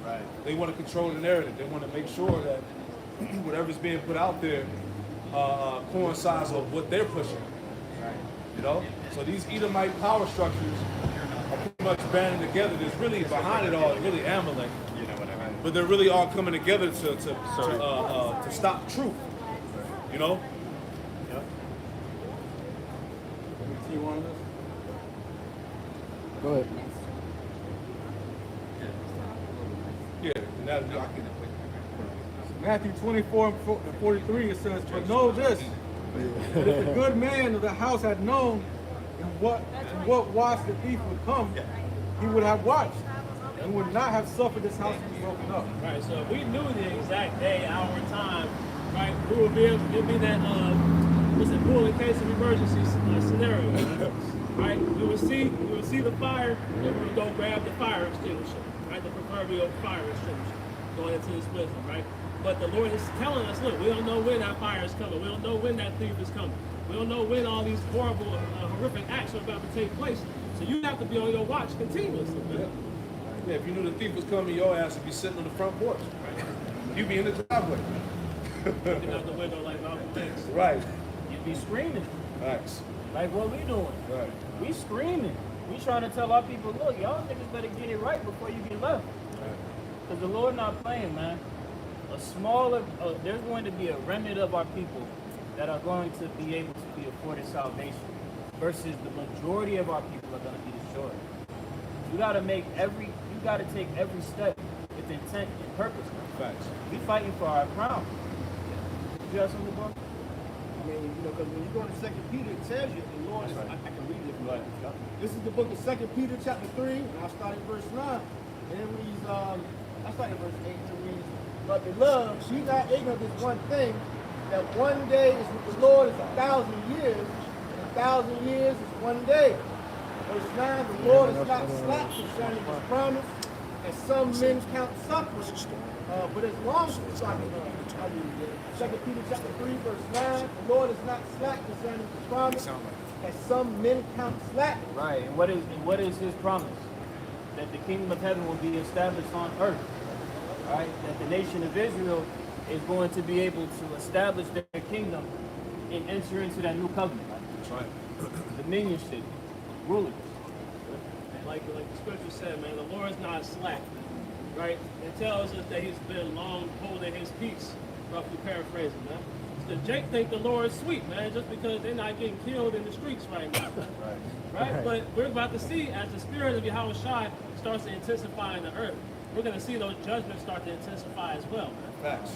Right. They want to control the narrative. They want to make sure that whatever's being put out there coincides with what they're pushing. Right. So these Edomite power structures are pretty much banding together. There's really behind it all, really Amalek. You know what I mean? But they're really all coming together to stop truth. Yep. Go ahead. Yeah, that I can. Matthew 24 and 43, it says, but know this, that if the good man of the house had known in what watch the thief would come, he would have watched and would not have suffered this house to be broken up. Right, so if we knew the exact day, hour, and time, right, we would be able to be that, what's it, pool in case of emergency scenario, right? We would see the fire, and we would go grab the fire extinguisher, right, the proverbial fire extinguisher, going into this wisdom, right? But the Lord is telling us, look, we don't know when that fire is coming. We don't know when that thief is coming. We don't know when all these horrible, horrific acts are about to take place. So you have to be on your watch continuously, man. Yeah, if you knew the thief was coming, your ass would be sitting on the front porch. You'd be in the driveway. Looking out the window like Malcolm X. Right. You'd be screaming. Facts. Like what we doing? Right. We screaming. We trying to tell our people, look, y'all niggas better get it right before you get left. Because the Lord not playing, man. There's going to be a remnant of our people that are going to be able to be afforded salvation versus the majority of our people are going to be destroyed. You got to take every step with intent and purpose. Facts. We fighting for our crown. You got something, bro? I mean, you know, because when you go to 2 Peter, it tells you, the Lord is, I can read it if you like. This is the book of 2 Peter chapter 3, and I'll start at verse 9. And it reads, I start at verse 8, and it reads, but beloved, be not ignorant of this one thing, that one day is with the Lord is 1,000 years, and 1,000 years is one day. Verse 9, the Lord is not slack concerning his promise, as some men count suffering, but as long as 2 Peter chapter 3, verse 9, the Lord is not slack concerning his promise, as some men count slack. Right. And what is his promise? That the kingdom of heaven will be established on earth. Right? That the nation of Israel is going to be able to establish their kingdom and enter into that new covenant. Right? Dominionship, rulers. Like the scripture said, man, the Lord's not slack, right? It tells us that he's been long holding his peace, roughly paraphrasing, man. So Jake think the Lord's sweet, man, just because they're not getting killed in the streets right now. Right? But we're about to see, as the spirit of Yahweh Shai starts to intensify in the earth, we're going to see those judgments start to intensify as well, man. Facts.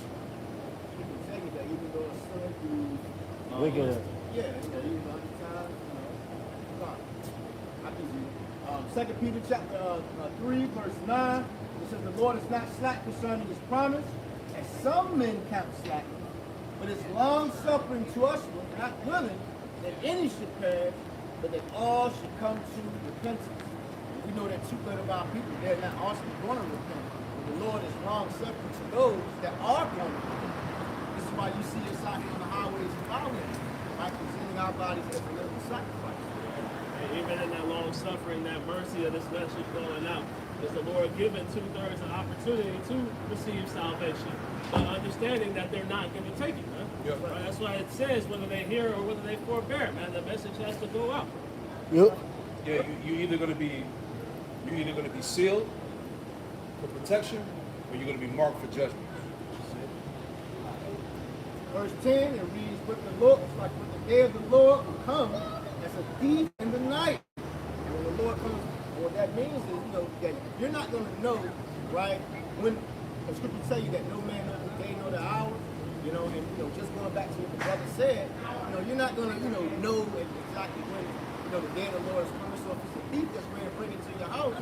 You can tell you that even though it's son through Wicked. yeah, you know, even time, you know, I can read. 2 Peter chapter 3, verse 9, it says, the Lord is not slack concerning his promise, as some men count slack, but is long suffering to us, not willing that any should perish, but that all should come to repentance. We know that 2/3 of our people, they're not also going to repent. But the Lord is long suffering to those that are going to repent. This is why you see us out here on the highways and byways, right, presenting our bodies as a living sacrifice. And even in that long suffering, that mercy of this message going out, is the Lord giving 2/3 an opportunity to receive salvation, but understanding that they're not going to take it, man. Yep. Right? That's why it says whether they hear or whether they forbear, man. The message has to go out. Yep. Yeah, you're either gonna be sealed for protection, or you're gonna be marked for judgment. Verse 10, it reads, but the Lord, it's like, but the day of the Lord will come as a thief in the night. And when the Lord comes, what that means is, you know, that you're not going to know, right, when the scripture tell you that no man knows the day nor the hour, you know, and, you know, just going back to what the brother said, you know, you're not going to, know exactly when, the day of the Lord is coming. So if it's a thief that's ready to bring it to your house,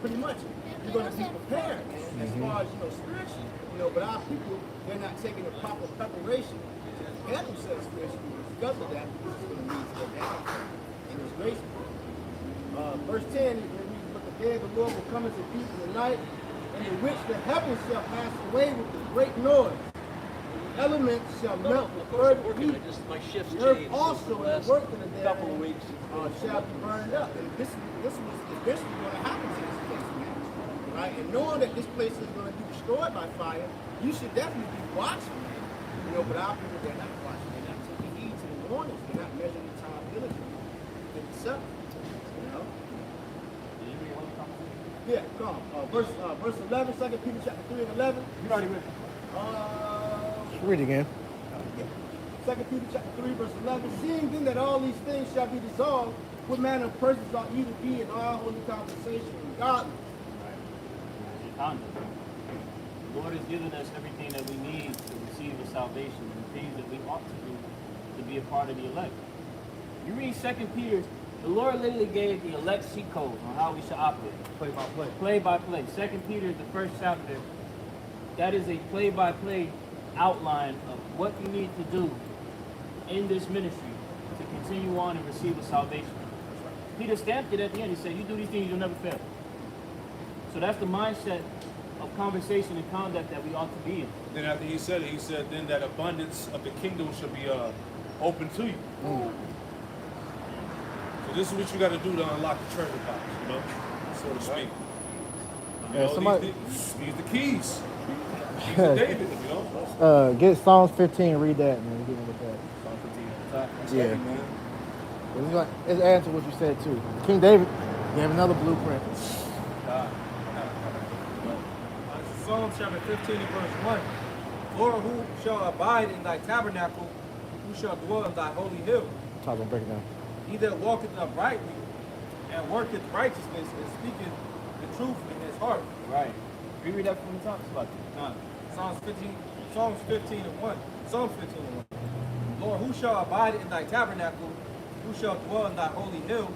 pretty much, you're going to be prepared, man, as far as, spiritually. But our people, they're not taking the proper preparation to prepare themselves spiritually. Because of that, this is going to lead to their downfall. And it's grace. Verse 10, it reads, but the day of the Lord will come as a thief in the night, and in which the heavens shall pass away with a great noise. The elements shall melt with fervent heat. The earth also and the work of the day shall be burned up. And this was eventually going to happen to this place, man. Right? And knowing that this place is going to be destroyed by fire, you should definitely be watching, man. But our people, they're not watching. They're not taking heed to the warnings. They're not measuring the time diligently. Themselves. Yeah, come on. Verse 11, 2 Peter chapter 3 and 11. You already read. Read again. 2 Peter chapter 3, verse 11. Seeing then that all these things shall be dissolved, what manner of persons ought you to be in all holy conversation and godliness? The Lord has given us everything that we need to receive the salvation and the things that we ought to do to be a part of the elect. You read 2 Peter, the Lord literally gave the elect cheat code on how we should operate. Play by play. Play by play. 2 Peter, the first chapter, that is a play by play outline of what you need to do in this ministry to continue on and receive a salvation. Peter stamped it at the end. He said, you do these things, you'll never fail. So that's the mindset of conversation and conduct that we ought to be in. Then after he said it, he said, then that abundance of the kingdom should be open to you. So this is what you got to do to unlock the treasure box, you know, so to speak. You know, somebody- these the keys. Keys of David, you know. Get Psalms 15, read that, man. Get with that. That's Yeah. heavy, man. It's adding to what you said too. King David gave another blueprint. Psalms chapter 15 and verse 1. Lord, who shall abide in thy tabernacle? Who shall dwell in thy holy hill? Talk about break it down. He that walketh uprightly and worketh righteousness and speaketh the truth in his heart. Right. Read that from the top spot. Psalms 15 and 1. Psalms 15 and 1. Lord, who shall abide in thy tabernacle? Who shall dwell in thy holy hill?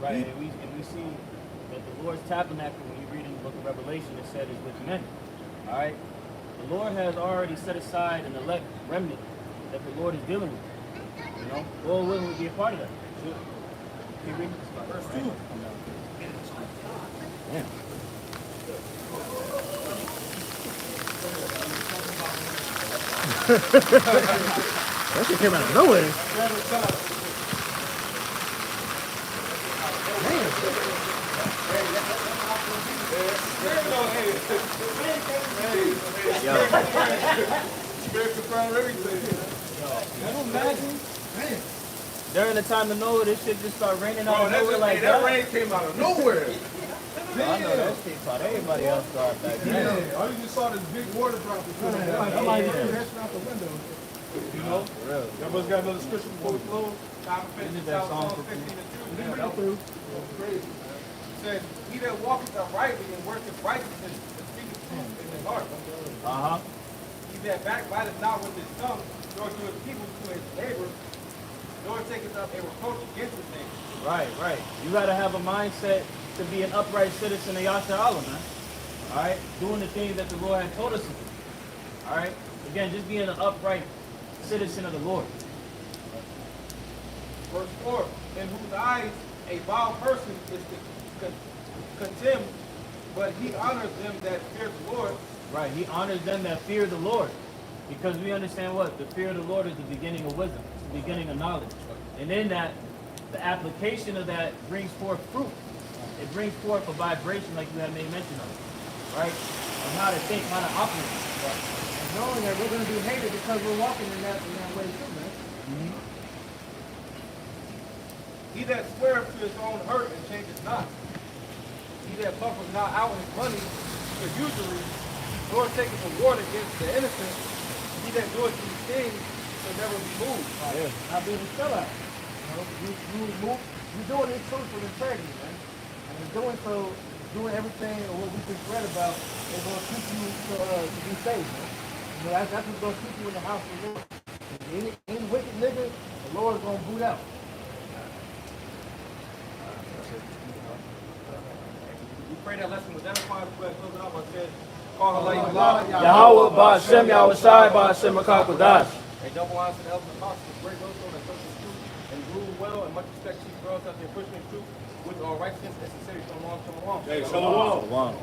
Right, and we see that the Lord's tabernacle, when you read in the book of Revelation, it said is with men. All right? The Lord has already set aside an elect remnant that the Lord is dealing with. You know? Lord willing to be a part of that. Sure. Keep reading. Verse 2. Yeah. That shit came out of nowhere. During the time of Noah, this shit just started raining out of nowhere like that that. rain came out of nowhere. I know that shit caught everybody else off back then. All you just saw this big water drop. Somebody threw that shit out the window. You know? Everybody's got another scripture before we close. Psalms 15 and 2. Crazy. It says, he that walketh uprightly and worketh righteousness and speaketh truth in his heart. Uh-huh. He that backbiteth not with his tongue, nor doeth evil to his neighbor, nor taketh up a reproach against his neighbor. Right, right. You gotta have a mindset to be an upright citizen of Yasha Allah, man. Alright? Doing the things that the Lord had told us to do. Alright? Again, just being an upright citizen of the Lord. Verse 4, in whose eyes a vile person is contemned, but he honors them that fear the Lord. Right. He honors them that fear the Lord. Because we understand what? The fear of the Lord is the beginning of wisdom. It's the beginning of knowledge. And in that, the application of that brings forth fruit. It brings forth a vibration like you have made mention of. Right? Of how to think, how to operate. And knowing that we're going to be hated because we're walking in that way too, man. He that sweareth to his own hurt and changes not. He that puffeth not out his money to usury, nor taketh reward against the innocent. He that doeth these things shall never be moved. Not being a sellout. You're doing this truth with integrity, man. And in doing so, doing everything what we just read about is going to keep you to be safe, man. You know, that's what's going to keep you in the house of the Lord. Any wicked nigga, the Lord is going to boot out. We pray that lesson was edified. We're going to close it out by saying, Call Allah. Yahweh Ba'ashem Yahushai Ba'ashem HaKakodash. A double honor to the elders and apostles, great wisdom and social truth, and rule well and much respect to you girls out there pushing the truth with all righteousness and sincerity. Shalom, shalom. Hey, shalom. Wow.